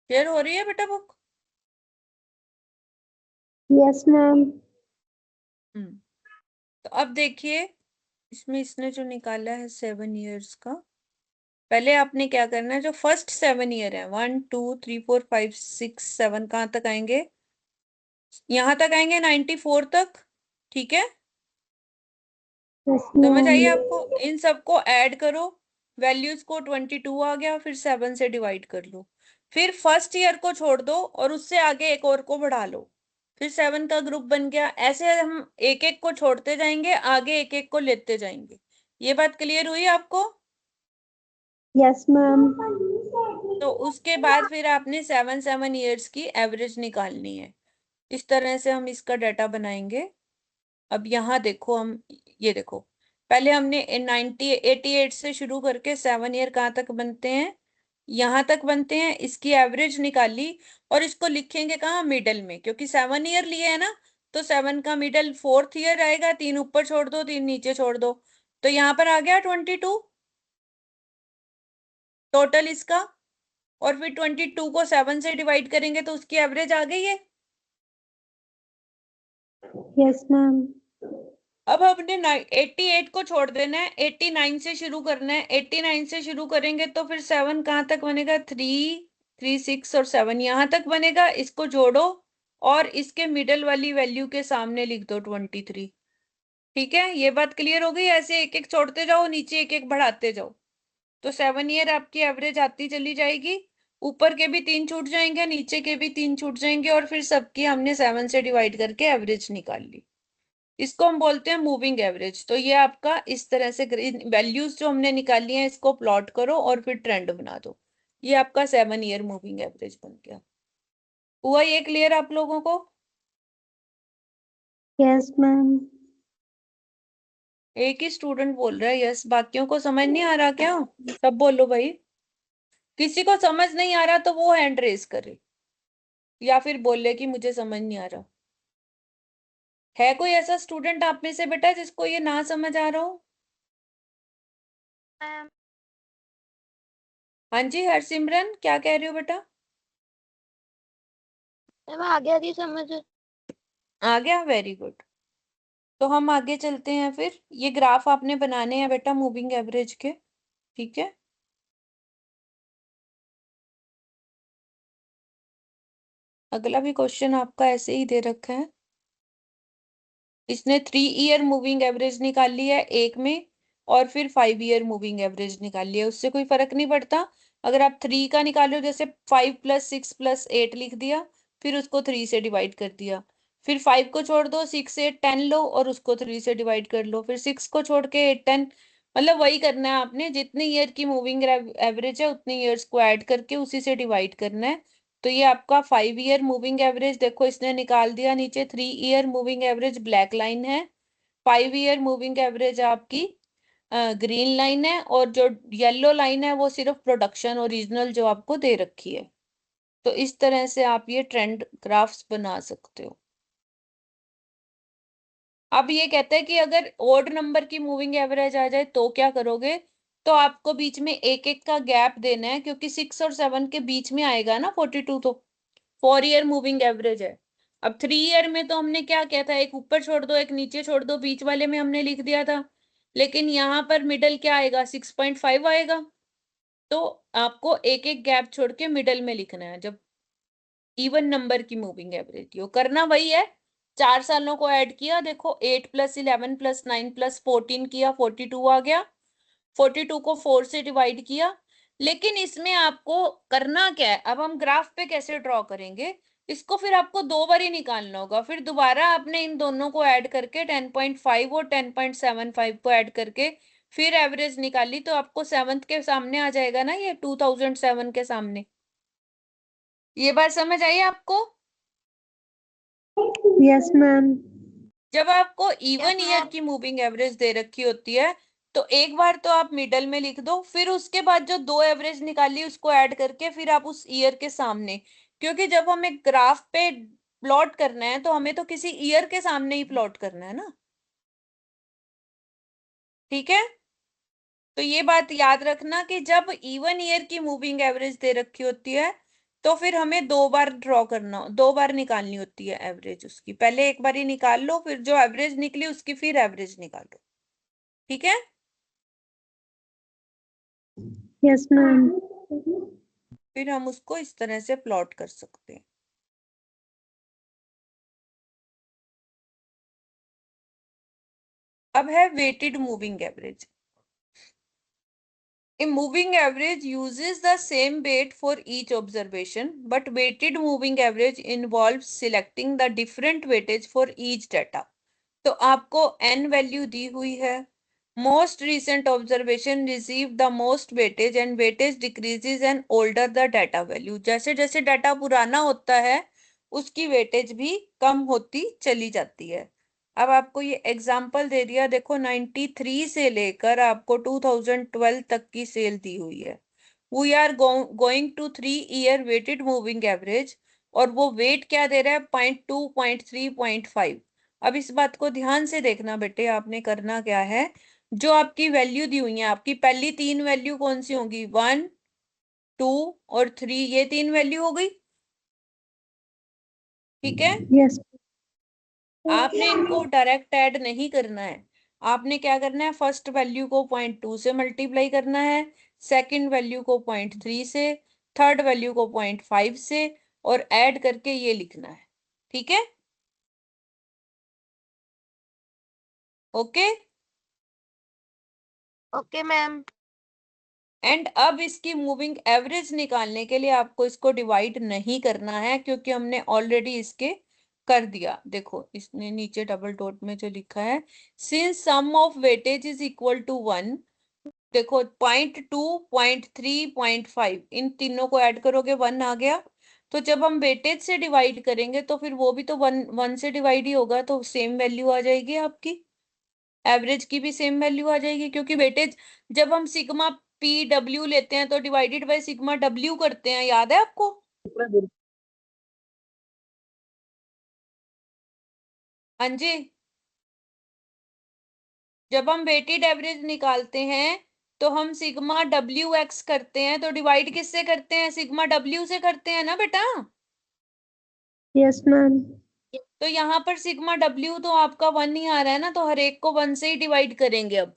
शेयर हो रही है बेटा बुक? Yes, ma'am. तो अब देखिए, इसमें इसने जो निकाला है 7 ईयर्स का, पहले आपने क्या करना है, जो फर्स्ट 7 ईयर है, 1 2 3 4 5 6 7, कहाँ तक आएंगे, यहाँ तक आएंगे 94 तक, ठीक है। Yes, समझ आई ma'am. आपको? इन सबको ऐड करो, वैल्यूज को 22 आ गया, फिर 7 से डिवाइड कर लो, फिर फर्स्ट ईयर को छोड़ दो और उससे आगे एक और को बढ़ा लो, फिर 7 का ग्रुप बन गया। ऐसे हम एक एक को छोड़ते जाएंगे, आगे एक एक को लेते जाएंगे। ये बात क्लियर हुई आपको? Yes, ma'am. तो उसके बाद फिर आपने 7 ईयर्स की एवरेज निकालनी है। इस तरह से हम इसका डाटा बनाएंगे। अब यहाँ देखो, हम ये देखो, पहले हमने 88 से शुरू करके 7 ईयर कहाँ तक बनते हैं, यहाँ तक बनते हैं, इसकी एवरेज निकाली, और इसको लिखेंगे कहाँ, मिडल में, क्योंकि 7 ईयर लिए है ना, तो 7 का मिडल 4th ईयर आएगा, 3 ऊपर छोड़ दो 3 नीचे छोड़ दो, तो यहाँ पर आ गया 22। टोटल इसका, और फिर 22 को 7 से डिवाइड करेंगे तो उसकी एवरेज आ गई है। Yes, ma'am. अब हमने 88 को छोड़ देना है, 89 से शुरू करना है। 89 से शुरू करेंगे तो फिर 7 कहाँ तक बनेगा, 3, 3, 6 और 7 यहाँ तक बनेगा। इसको जोड़ो और इसके मिडल वाली वैल्यू के सामने लिख दो 23। ठीक है, ये बात क्लियर हो गई। ऐसे एक एक छोड़ते जाओ, नीचे एक एक बढ़ाते जाओ, तो 7 ईयर आपकी एवरेज आती चली जाएगी। ऊपर के भी 3 छूट जाएंगे, नीचे के भी 3 छूट जाएंगे, और फिर सबकी हमने 7 से डिवाइड करके एवरेज निकाल ली। इसको हम बोलते हैं मूविंग एवरेज। तो ये आपका इस तरह से वैल्यूज जो हमने निकाली हैं इसको प्लॉट करो और फिर ट्रेंड बना दो। ये आपका 7 ईयर मूविंग एवरेज बन गया। हुआ ये क्लियर आप लोगों को? Yes, ma'am. एक ही स्टूडेंट बोल रहा है यस, बाकियों को समझ नहीं आ रहा क्या? सब बोलो भाई। किसी को समझ नहीं आ रहा तो वो हैंड रेज करे या फिर बोले कि मुझे समझ नहीं आ रहा। है कोई ऐसा स्टूडेंट आप में से बेटा जिसको ये ना समझ आ रहा हो? हाँ जी हरसिमरन, क्या कह रहे हो बेटा? मैम आ गया जी समझ। आ गया, वेरी गुड। तो हम आगे चलते हैं। फिर ये ग्राफ आपने बनाने हैं बेटा मूविंग एवरेज के, ठीक है। अगला भी क्वेश्चन आपका ऐसे ही दे रखा है। इसने 3 ईयर मूविंग एवरेज निकाली है एक में, और फिर 5 ईयर मूविंग एवरेज निकाली है। उससे कोई फर्क नहीं पड़ता। अगर आप 3 का निकालो, जैसे 5 + 6 + 8 लिख दिया, फिर उसको 3 से डिवाइड कर दिया, फिर 5 को छोड़ दो, 6, 8, 10 लो और उसको 3 से डिवाइड कर लो, फिर 6 को छोड़ के 8, 10, मतलब वही करना है आपने। जितनी ईयर की मूविंग एवरेज है उतनी ईयर्स को ऐड करके उसी से डिवाइड करना है। तो ये आपका 5 ईयर मूविंग एवरेज देखो इसने निकाल दिया। नीचे 3 year moving average black line है, 5 ईयर मूविंग एवरेज आपकी ग्रीन लाइन है, और जो येलो लाइन है वो सिर्फ प्रोडक्शन ओरिजिनल जो आपको दे रखी है। तो इस तरह से आप ये ट्रेंड ग्राफ्स बना सकते हो। अब ये कहते हैं कि अगर ओड नंबर की मूविंग एवरेज आ जाए तो क्या करोगे? तो आपको बीच में एक एक का गैप देना है, क्योंकि 6 और 7 के बीच में आएगा ना 42, तो 4 ईयर मूविंग एवरेज है। अब 3 ईयर में तो हमने क्या किया था, एक ऊपर छोड़ दो एक नीचे छोड़ दो, बीच वाले में हमने लिख दिया था। लेकिन यहाँ पर मिडल क्या आएगा, 6.5 आएगा। तो आपको एक एक गैप छोड़ के मिडल में लिखना है जब इवन नंबर की मूविंग एवरेज। यो करना वही है, 4 सालों को ऐड किया, देखो 8 + 11 + 9 + 14 किया, 42 आ गया। 42 को 4 से डिवाइड किया। लेकिन इसमें आपको करना क्या है, अब हम ग्राफ पे कैसे ड्रॉ करेंगे, इसको फिर आपको 2 बार ही निकालना होगा। फिर दोबारा आपने इन दोनों को ऐड करके 10.5 और 10.75 को ऐड करके फिर एवरेज निकाली, तो आपको 7th के सामने आ जाएगा ना, ये 2007 के सामने। ये बात समझ आई आपको? Yes, ma'am. जब आपको इवन Yes, ईयर ma'am. की मूविंग एवरेज दे रखी होती है तो एक बार तो आप मिडल में लिख दो, फिर उसके बाद जो 2 एवरेज निकाली उसको ऐड करके फिर आप उस ईयर के सामने, क्योंकि जब हमें ग्राफ पे प्लॉट करना है तो हमें तो किसी ईयर के सामने ही प्लॉट करना है ना, ठीक है। तो ये बात याद रखना कि जब इवन ईयर की मूविंग एवरेज दे रखी होती है तो फिर हमें 2 बार ड्रॉ करना, 2 बार निकालनी होती है एवरेज उसकी। पहले एक बार ही निकाल लो, फिर जो एवरेज निकली उसकी फिर एवरेज निकालो, ठीक है। Yes, ma'am. फिर हम उसको इस तरह से प्लॉट कर सकते हैं। अब है weighted moving average. A moving average uses the same weight for each observation, but weighted moving average involves selecting the different weightage for each data. तो आपको n वैल्यू दी हुई है, most recent observation receive the most weightage and weightage decreases and older the data value. जैसे जैसे data पुराना होता है उसकी वेटेज भी कम होती चली जाती है। अब आपको ये एग्जाम्पल दे दिया, देखो 93 से लेकर आपको 2012 तक की सेल दी हुई है। We are going to 3 year weighted moving average, और वो वेट क्या दे रहा है, 0.2, 0.3, 0.5। अब इस बात को ध्यान से देखना बेटे, आपने करना क्या है, जो आपकी वैल्यू दी हुई है, आपकी पहली 3 वैल्यू कौन सी होंगी, 1, 2 और 3, ये 3 वैल्यू हो गई। ठीक है, Yes. आपने इनको डायरेक्ट ऐड नहीं करना है। आपने क्या करना है, फर्स्ट वैल्यू को 0.2 से मल्टीप्लाई करना है, सेकंड वैल्यू को 0.3 से, थर्ड वैल्यू को 0.5 से, और ऐड करके ये लिखना है। ठीक है, ओके। Okay ma'am. एंड अब इसकी मूविंग एवरेज निकालने के लिए आपको इसको डिवाइड नहीं करना है, क्योंकि हमने ऑलरेडी इसके कर दिया। देखो इसने नीचे डबल डॉट में जो लिखा है, since sum of weightage is equal to 1, देखो 0.2, 0.3, 0.5, इन तीनों को ऐड करोगे 1 आ गया। तो जब हम वेटेज से डिवाइड करेंगे तो फिर वो भी तो 1 से डिवाइड ही होगा, तो सेम वैल्यू आ जाएगी आपकी, एवरेज की भी सेम वैल्यू आ जाएगी। क्योंकि वेटेज जब हम सिग्मा पी डब्ल्यू लेते हैं तो डिवाइडेड बाय सिग्मा डब्ल्यू करते हैं, याद है आपको? हाँ जी, जब हम वेटेड एवरेज निकालते हैं तो हम सिग्मा डब्ल्यू एक्स करते हैं, तो डिवाइड किससे करते हैं, सिग्मा डब्ल्यू से करते हैं ना बेटा। Yes, ma'am. तो यहाँ पर सिग्मा डब्ल्यू तो आपका 1 ही आ रहा है ना, तो हर एक को 1 से ही डिवाइड करेंगे अब।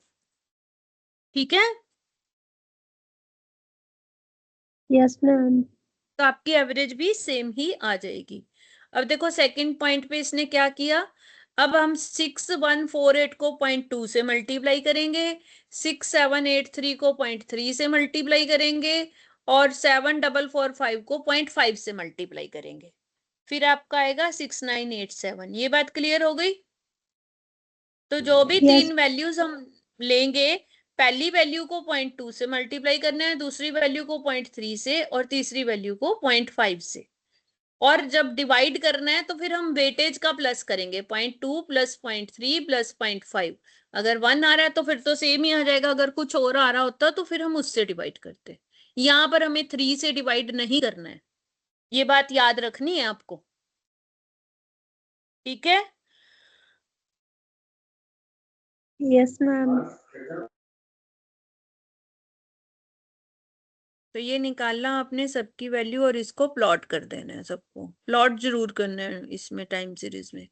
ठीक है, Yes, ma'am. तो आपकी एवरेज भी सेम ही आ जाएगी। अब देखो सेकंड पॉइंट पे इसने क्या किया, अब हम 6148 को 0.2 से मल्टीप्लाई करेंगे, 6783 को 0.3 से मल्टीप्लाई करेंगे, और 7445 को 0.5 से मल्टीप्लाई करेंगे, फिर आपका आएगा 6987। ये बात क्लियर हो गई? तो जो भी Yes. तीन वैल्यूज हम लेंगे, पहली वैल्यू को 0.2 से मल्टीप्लाई करना है, दूसरी वैल्यू को 0.3 से, और तीसरी वैल्यू को 0.5 से। और जब डिवाइड करना है तो फिर हम वेटेज का प्लस करेंगे, 0.2 प्लस 0.3 प्लस 0.5। अगर 1 आ रहा है तो फिर तो सेम ही आ जाएगा, अगर कुछ और आ रहा होता तो फिर हम उससे डिवाइड करते। यहाँ पर हमें 3 से डिवाइड नहीं करना है, ये बात याद रखनी है आपको। ठीक है, Yes, ma'am. तो ये निकालना आपने सबकी वैल्यू, और इसको प्लॉट कर देना है, सबको प्लॉट जरूर करना है इसमें टाइम सीरीज में।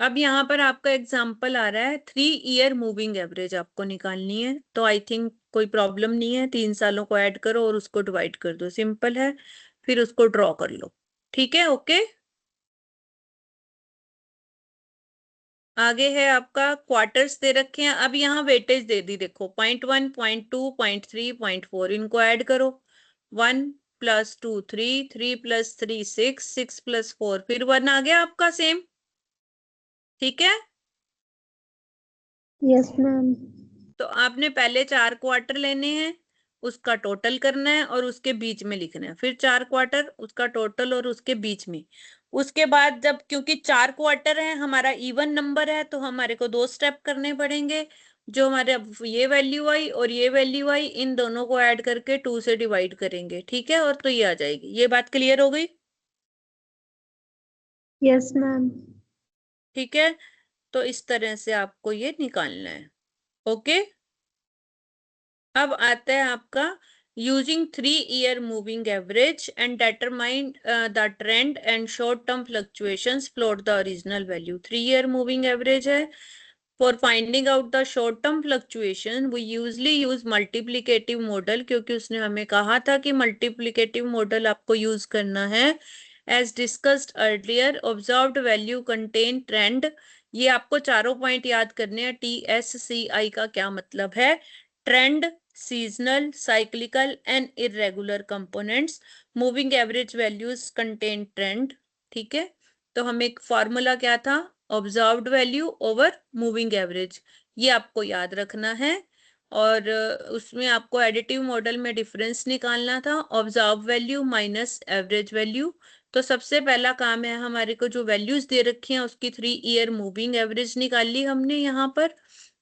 अब यहाँ पर आपका एग्जाम्पल आ रहा है 3 ईयर मूविंग एवरेज आपको निकालनी है, तो आई थिंक कोई प्रॉब्लम नहीं है, 3 सालों को ऐड करो और उसको डिवाइड कर दो, सिंपल है, फिर उसको ड्रॉ कर लो। ठीक है, ओके। आगे है आपका क्वार्टर्स दे रखे हैं, अब यहाँ वेटेज दे दी, देखो 0.1, 0.2, 0.3, 0.4, इनको ऐड करो, 1 + 2 3, 3 + 3 6, 6 + 4, फिर 1 आ गया आपका सेम। ठीक है, Yes, ma'am. तो आपने पहले 4 क्वार्टर लेने हैं, उसका टोटल करना है और उसके बीच में लिखना है, फिर 4 क्वार्टर, उसका टोटल और उसके बीच में। उसके बाद जब, क्योंकि 4 क्वार्टर है, हमारा इवन नंबर है, तो हमारे को 2 स्टेप करने पड़ेंगे। जो हमारे अब ये वैल्यू आई और ये वैल्यू आई, इन दोनों को ऐड करके 2 से डिवाइड करेंगे। ठीक है, और तो ये आ जाएगी। ये बात क्लियर हो गई? Yes, ma'am. ठीक है, तो इस तरह से आपको ये निकालना है। ओके, अब आता है आपका using 3 year moving average and determine the trend and short term fluctuations, plot the original value. 3 year moving average है। For finding out the short term fluctuation we usually use multiplicative model, क्योंकि उसने हमें कहा था कि multiplicative model आपको use करना है। As discussed earlier, observed value contain trend. ये आपको चारों पॉइंट याद करने हैं। TSCI का क्या मतलब है? Trend, seasonal, cyclical and irregular components. Moving average values contain trend. ठीक है, तो हमें एक फॉर्मूला क्या था, observed value over moving average, ये आपको याद रखना है। और उसमें आपको एडिटिव मॉडल में डिफरेंस निकालना था, observe value minus average value. तो सबसे पहला काम है, हमारे को जो वैल्यूज दे रखी हैं उसकी 3 ईयर मूविंग एवरेज निकाल ली हमने यहाँ पर।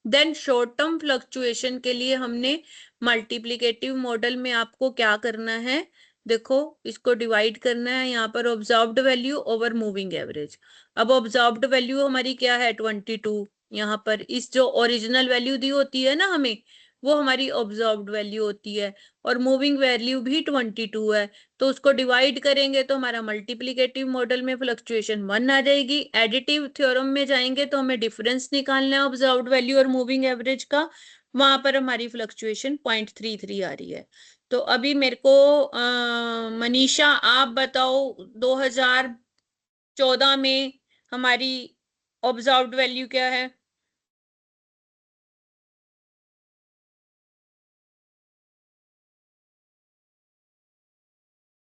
देन शॉर्ट टर्म फ्लक्चुएशन के लिए हमने मल्टीप्लीकेटिव मॉडल में आपको क्या करना है, देखो इसको डिवाइड करना है यहाँ पर, observed value over moving average. अब ऑब्जर्व्ड वैल्यू हमारी क्या है, 22। यहाँ पर इस जो ओरिजिनल वैल्यू दी होती है ना हमें, वो हमारी ऑब्जर्व्ड वैल्यू होती है, और मूविंग वैल्यू भी 22 है, तो उसको डिवाइड करेंगे तो हमारा मल्टीप्लिकेटिव मॉडल में फ्लक्चुएशन 1 आ जाएगी। एडिटिव थ्योरम में जाएंगे तो हमें डिफरेंस निकालना है ऑब्जर्व्ड वैल्यू और मूविंग एवरेज का, वहां पर हमारी फ्लक्चुएशन 0.33 आ रही है। तो अभी मेरे को मनीषा आप बताओ 2014 में हमारी ऑब्जर्व्ड वैल्यू क्या है?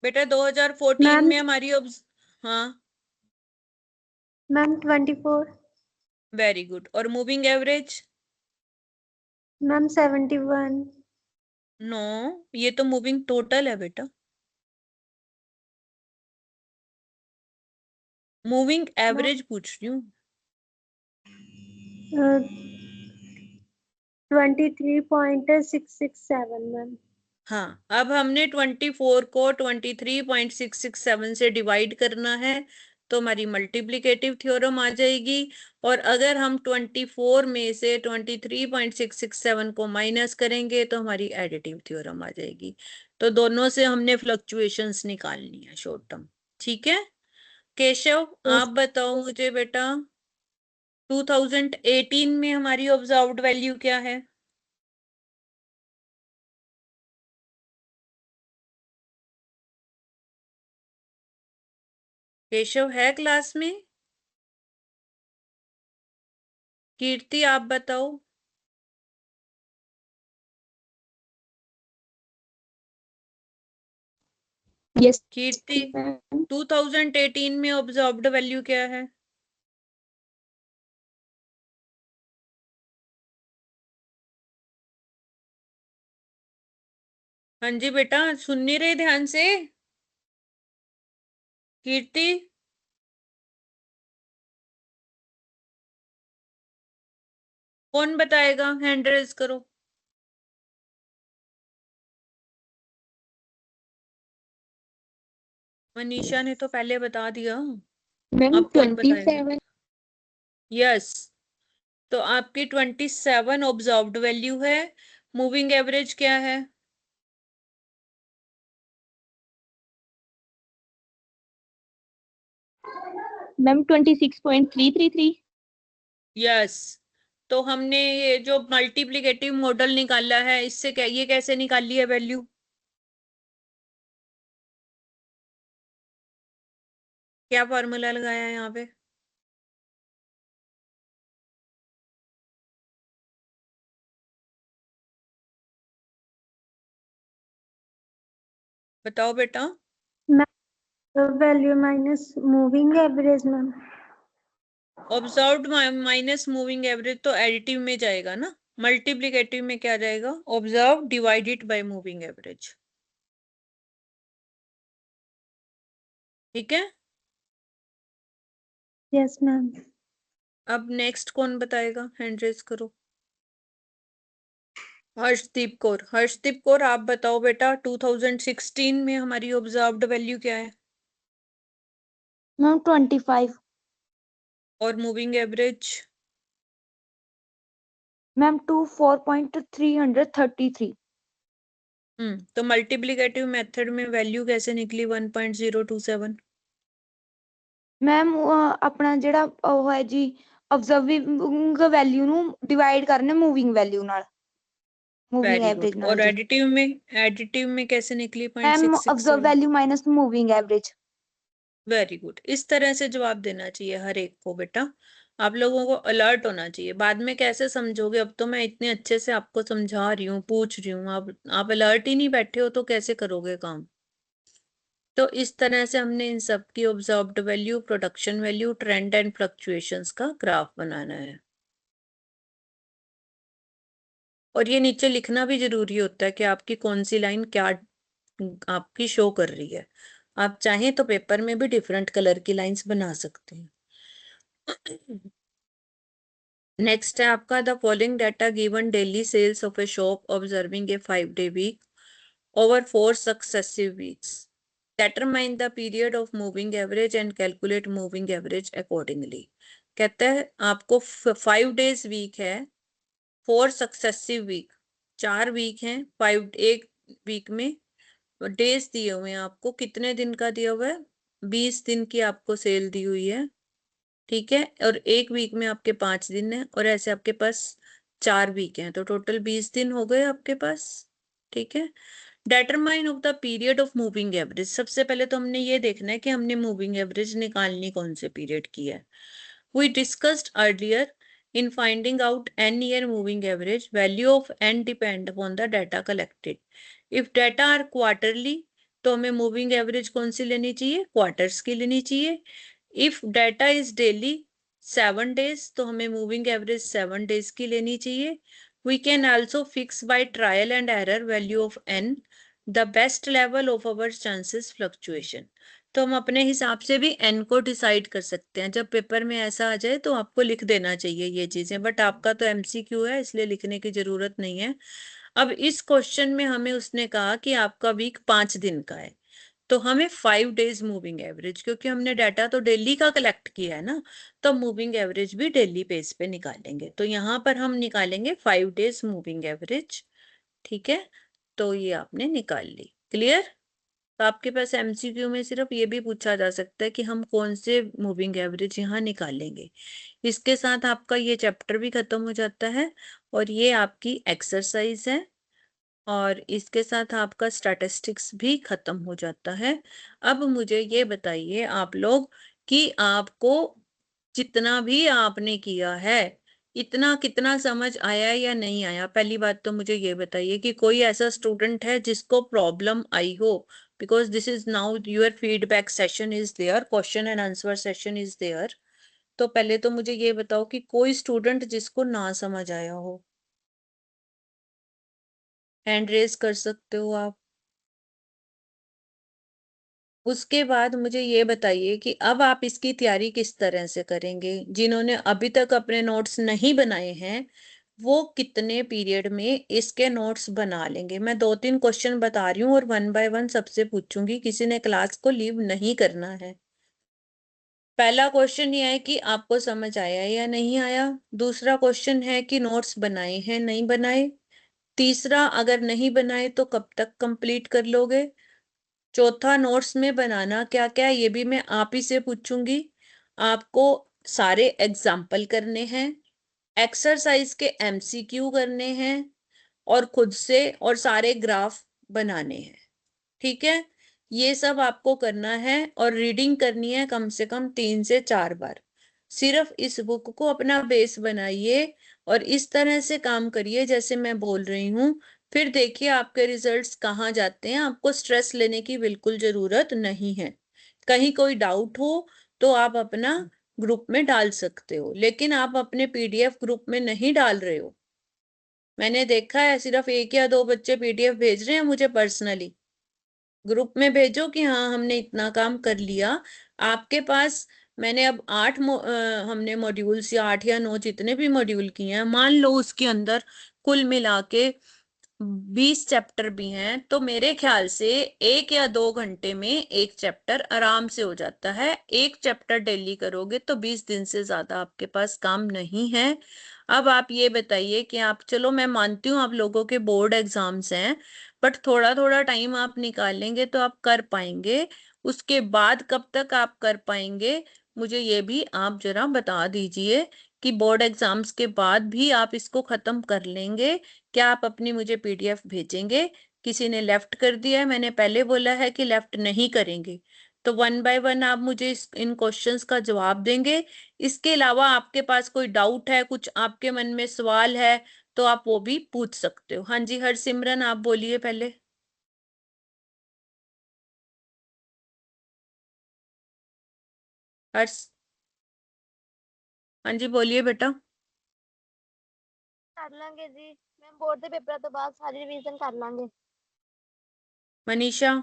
बेटा 2014 मैम में हमारी हाँ मैम 24। Very good. और मूविंग एवरेज? मैम 71। नो, ये तो मूविंग टोटल है बेटा, मूविंग एवरेज पूछ रही हूँ। 23.667 मैम। हाँ, अब हमने 24 को 23.667 से डिवाइड करना है तो हमारी मल्टीप्लिकेटिव थ्योरम आ जाएगी, और अगर हम 24 में से 23.667 को माइनस करेंगे तो हमारी एडिटिव थ्योरम आ जाएगी। तो दोनों से हमने फ्लक्चुएशंस निकालनी है शॉर्ट टर्म। ठीक है केशव, आप बताओ मुझे बेटा 2018 में हमारी ऑब्जर्व्ड वैल्यू क्या है? केशव है क्लास में? कीर्ति आप बताओ। Yes, कीर्ति मैम 2018 में ऑब्जर्व्ड वैल्यू क्या है? हाँ जी बेटा, सुन नहीं रहे ध्यान से? कीर्ति कौन बताएगा? हैंड रेज करो। मनीषा ने तो पहले बता दिया, मैम अब कौन बताएगा? 27। यस, तो आपकी 27 ऑब्जर्व्ड वैल्यू है। मूविंग एवरेज क्या है? मैम 26.333। यस, तो हमने ये जो मल्टीप्लिकेटिव मॉडल निकाला है, इससे क्या ये कैसे निकाली है वैल्यू? क्या फॉर्मूला लगाया है यहाँ पे? बताओ बेटा। Value minus moving average ma'am. Observed minus moving average तो एडिटिव में जाएगा ना, मल्टीप्लिकेटिव में क्या जाएगा? Observe divided by moving average. ठीक है, यस मैम। अब नेक्स्ट कौन बताएगा? हैंड रेज करो। हर्षदीप कौर, हर्षदीप कौर आप बताओ बेटा 2016 में हमारी ऑब्जर्व्ड वैल्यू क्या है? मैम 25। और मूविंग एवरेज? मैम 24.333। तो मल्टीप्लिकेटिव मेथड में वैल्यू कैसे निकली 1.027? मैम अपना ਜਿਹੜਾ ਉਹ ਹੈ ਜੀ ऑब्जर्विंग वैल्यू ਨੂੰ डिवाइड करना मूविंग वैल्यू ਨਾਲ मूविंग वेरी गुड। एवरेज ਨਾਲ और जी। एडिटिव में कैसे निकली ma'am observe 0.667? Value minus moving average. Very good, इस तरह से जवाब देना चाहिए हर एक को बेटा, आप लोगों को अलर्ट होना चाहिए। बाद में कैसे समझोगे? अब तो मैं इतने अच्छे से आपको समझा रही हूँ, पूछ रही हूँ, आप अलर्ट ही नहीं बैठे हो तो कैसे करोगे काम? तो इस तरह से हमने इन सब की observed value, production value, trend and fluctuations का ग्राफ बनाना है। और ये नीचे लिखना भी जरूरी होता है कि आपकी कौन सी लाइन क्या आपकी शो कर रही है। आप चाहें तो पेपर में भी डिफरेंट कलर की लाइंस बना सकते हैं। नेक्स्ट है आपका the following data given daily sales of a shop observing a 5-day week over 4 successive weeks, determine the period of moving average and calculate moving average accordingly। कहता है आपको 5 days week है, 4 successive week, 4 week हैं, 5 एक week में days दिए हुए हैं आपको, कितने दिन का दिया हुआ है, 20 दिन की आपको सेल दी हुई है, ठीक है। और एक वीक में आपके 5 दिन है, और ऐसे आपके पास 4 वीक हैं, तो टोटल 20 दिन हो गए आपके पास, ठीक है। Determine of the period of moving average, सबसे पहले तो हमने ये देखना है कि हमने मूविंग एवरेज निकालनी कौन से पीरियड की है। We discussed earlier in finding out n-year moving average, value of n depend upon the data collected. If data are quarterly, तो हमें moving average कौन सी लेनी चाहिए, quarters की लेनी चाहिए। If data is daily, 7 days, तो हमें moving average 7 days की लेनी चाहिए। We can also fix by trial and error value of n, the best level of our chances fluctuation. तो हम अपने हिसाब से भी एन को डिसाइड कर सकते हैं। जब पेपर में ऐसा आ जाए तो आपको लिख देना चाहिए ये चीजें, बट आपका तो एमसीक्यू है इसलिए लिखने की जरूरत नहीं है। अब इस क्वेश्चन में हमें उसने कहा कि आपका वीक 5 दिन का है, तो हमें 5 डेज मूविंग एवरेज, क्योंकि हमने डाटा तो डेली का कलेक्ट किया है ना, तो मूविंग एवरेज भी डेली बेस पे निकालेंगे। तो यहाँ पर हम निकालेंगे 5 डेज मूविंग एवरेज, ठीक है। तो ये आपने निकाल ली, क्लियर। तो आपके पास एमसीक्यू में सिर्फ ये भी पूछा जा सकता है कि हम कौन से मूविंग एवरेज यहाँ निकालेंगे। इसके साथ आपका ये चैप्टर भी खत्म हो जाता है, और ये आपकी एक्सरसाइज है, और इसके साथ आपका स्टैटिस्टिक्स भी खत्म हो जाता है। अब मुझे ये बताइए आप लोग कि आपको जितना भी आपने किया है, इतना कितना समझ आया या नहीं आया। पहली बात तो मुझे ये बताइए कि कोई ऐसा स्टूडेंट है जिसको प्रॉब्लम आई हो, because this is now your feedback session is there, question and answer session is there। तो पहले तो मुझे ये बताओ कि कोई स्टूडेंट जिसको ना समझ आया हो, हैंड रेज कर सकते हो आप। उसके बाद मुझे ये बताइए कि अब आप इसकी तैयारी किस तरह से करेंगे। जिन्होंने अभी तक अपने नोट्स नहीं बनाए हैं वो कितने पीरियड में इसके नोट्स बना लेंगे। मैं 2-3 क्वेश्चन बता रही हूँ और 1 बाय 1 सबसे पूछूंगी, किसी ने क्लास को लीव नहीं करना है। पहला क्वेश्चन ये है कि आपको समझ आया या नहीं आया। दूसरा क्वेश्चन है कि नोट्स बनाए हैं नहीं बनाए। तीसरा, अगर नहीं बनाए तो कब तक कंप्लीट कर लोगे। चौथा, नोट्स में बनाना क्या क्या है ये भी मैं आप ही से पूछूंगी। आपको सारे एग्जाम्पल करने हैं, एक्सरसाइज के एमसीक्यू करने हैं, और खुद से और सारे ग्राफ बनाने हैं, ठीक है। ये सब आपको करना है, और रीडिंग करनी है कम से कम 3 से 4 बार। सिर्फ इस बुक को अपना बेस बनाइए और इस तरह से काम करिए जैसे मैं बोल रही हूँ। फिर देखिए आपके रिजल्ट्स कहाँ जाते हैं। आपको स्ट्रेस लेने की बिल्कुल जरूरत नहीं है। कहीं कोई डाउट हो तो आप अपना ग्रुप में डाल सकते हो, लेकिन आप अपने पीडीएफ ग्रुप में नहीं डाल रहे हो। मैंने देखा है सिर्फ 1 या 2 बच्चे पीडीएफ भेज रहे हैं मुझे पर्सनली। ग्रुप में भेजो कि हाँ हमने इतना काम कर लिया। आपके पास मैंने अब हमने मॉड्यूल्स या 8 या 9 जितने भी मॉड्यूल किए हैं, मान लो उसके अंदर कुल मिला के 20 चैप्टर भी हैं, तो मेरे ख्याल से 1 या 2 घंटे में एक चैप्टर आराम से हो जाता है। एक चैप्टर डेली करोगे तो 20 दिन से ज्यादा आपके पास काम नहीं है। अब आप ये बताइए कि आप, चलो मैं मानती हूँ आप लोगों के बोर्ड एग्जाम्स हैं, बट थोड़ा थोड़ा टाइम आप निकालेंगे तो आप कर पाएंगे। उसके बाद कब तक आप कर पाएंगे मुझे ये भी आप जरा बता दीजिए कि बोर्ड एग्जाम्स के बाद भी आप इसको खत्म कर लेंगे। क्या आप अपनी मुझे पीडीएफ भेजेंगे। किसी ने लेफ्ट कर दिया है, मैंने पहले बोला है कि लेफ्ट नहीं करेंगे। तो 1 बाय 1 आप मुझे इन क्वेश्चंस का जवाब देंगे। इसके अलावा आपके पास कोई डाउट है, कुछ आपके मन में सवाल है तो आप वो भी पूछ सकते हो। हाँ जी हरसिमरन आप बोलिए पहले। हर्ष, हाँ जी बोलिए बेटा। कर लांगे जी मैम, बोर्ड ਦੇ ਪੇਪਰਾਂ ਤੋਂ ਬਾਅਦ ਸਾਰੀ ਰਿवीजन कर लांगे। Manisha,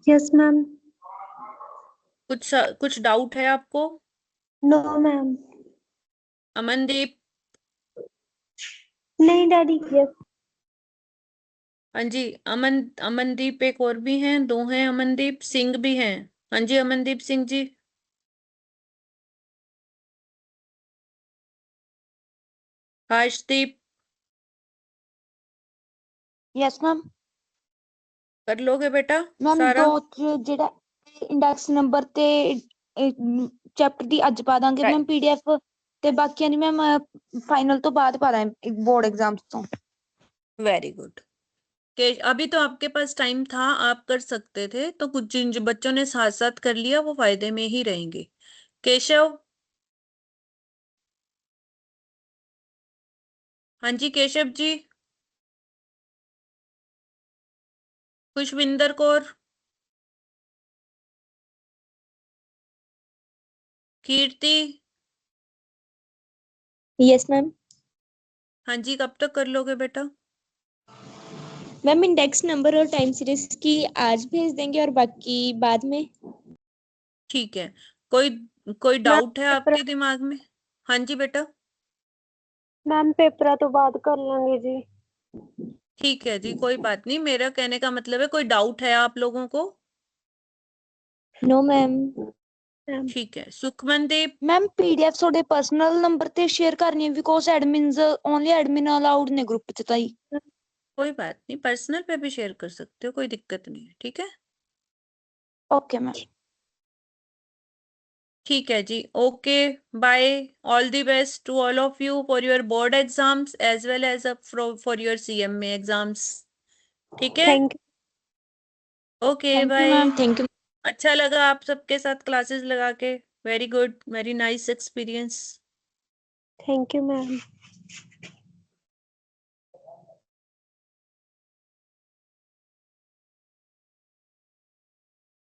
Yes, ma'am. कुछ डाउट है आपको। No, ma'am. अमनदीप, नहीं डैडी। Yes. हाँ जी अमनदीप एक और भी हैं, 2 हैं, अमनदीप सिंह भी हैं। हाँ जी अमनदीप सिंह जी। Harshdeep, yes ma'am. कर लोगे बेटा मैम सारा? ਜਿਹੜਾ ਇੰਡੈਕਸ ਨੰਬਰ ਤੇ ਚੈਪਟਰ ਦੀ ਅੱਜ ਪਾ ਦਾਂਗੇ Right. ਮੈਮ ਪੀਡੀਐਫ ਤੇ ਬਾਕੀਆਂ ਦੀ ਮੈਮ ਫਾਈਨਲ ਤੋਂ ਬਾਅਦ ਪਾ ਦਾਂਗੇ ਬੋਰਡ ਐਗਜ਼ਾਮਸ ਤੋਂ। Very good. अभी तो आपके पास टाइम था, आप कर सकते थे, तो कुछ जिन जो बच्चों ने साथ साथ कर लिया वो फायदे में ही रहेंगे। केशव, हाँ जी केशव जी। खुशविंदर कौर, कीर्ति, Yes, ma'am. हाँ जी कब तक कर लोगे बेटा? मैम इंडेक्स नंबर और टाइम सीरीज की आज भेज देंगे और बाकी बाद में। ठीक है। कोई डाउट है आपके दिमाग में? हाँ जी बेटा। मैम पेपरा तो बाद कर लेंगे जी। ठीक है जी, कोई बात नहीं, मेरा कहने का मतलब है कोई डाउट है आप लोगों को? No ma'am. ठीक है। सुखमनदीप, ਮੈਮ ਪੀਡੀਐਫ ਤੁਹਾਡੇ ਪਰਸਨਲ ਨੰਬਰ ਤੇ ਸ਼ੇਅਰ ਕਰਨੀ ਹੈ because admins only admin allowed ਨੇ ਗਰੁੱਪ ਚ ਤਾਂ ਹੀ। कोई बात नहीं, पर्सनल पे भी शेयर कर सकते हो, कोई दिक्कत नहीं है, ठीक है? Okay ma'am. ठीक है जी, okay, bye, all the best to all of you for your board exams as well as for your CMA exams. ठीक है, thank okay thank you bye. Ma'am. Thank you. अच्छा लगा आप सबके साथ क्लासेस लगा के, very good, very nice experience. You ma'am.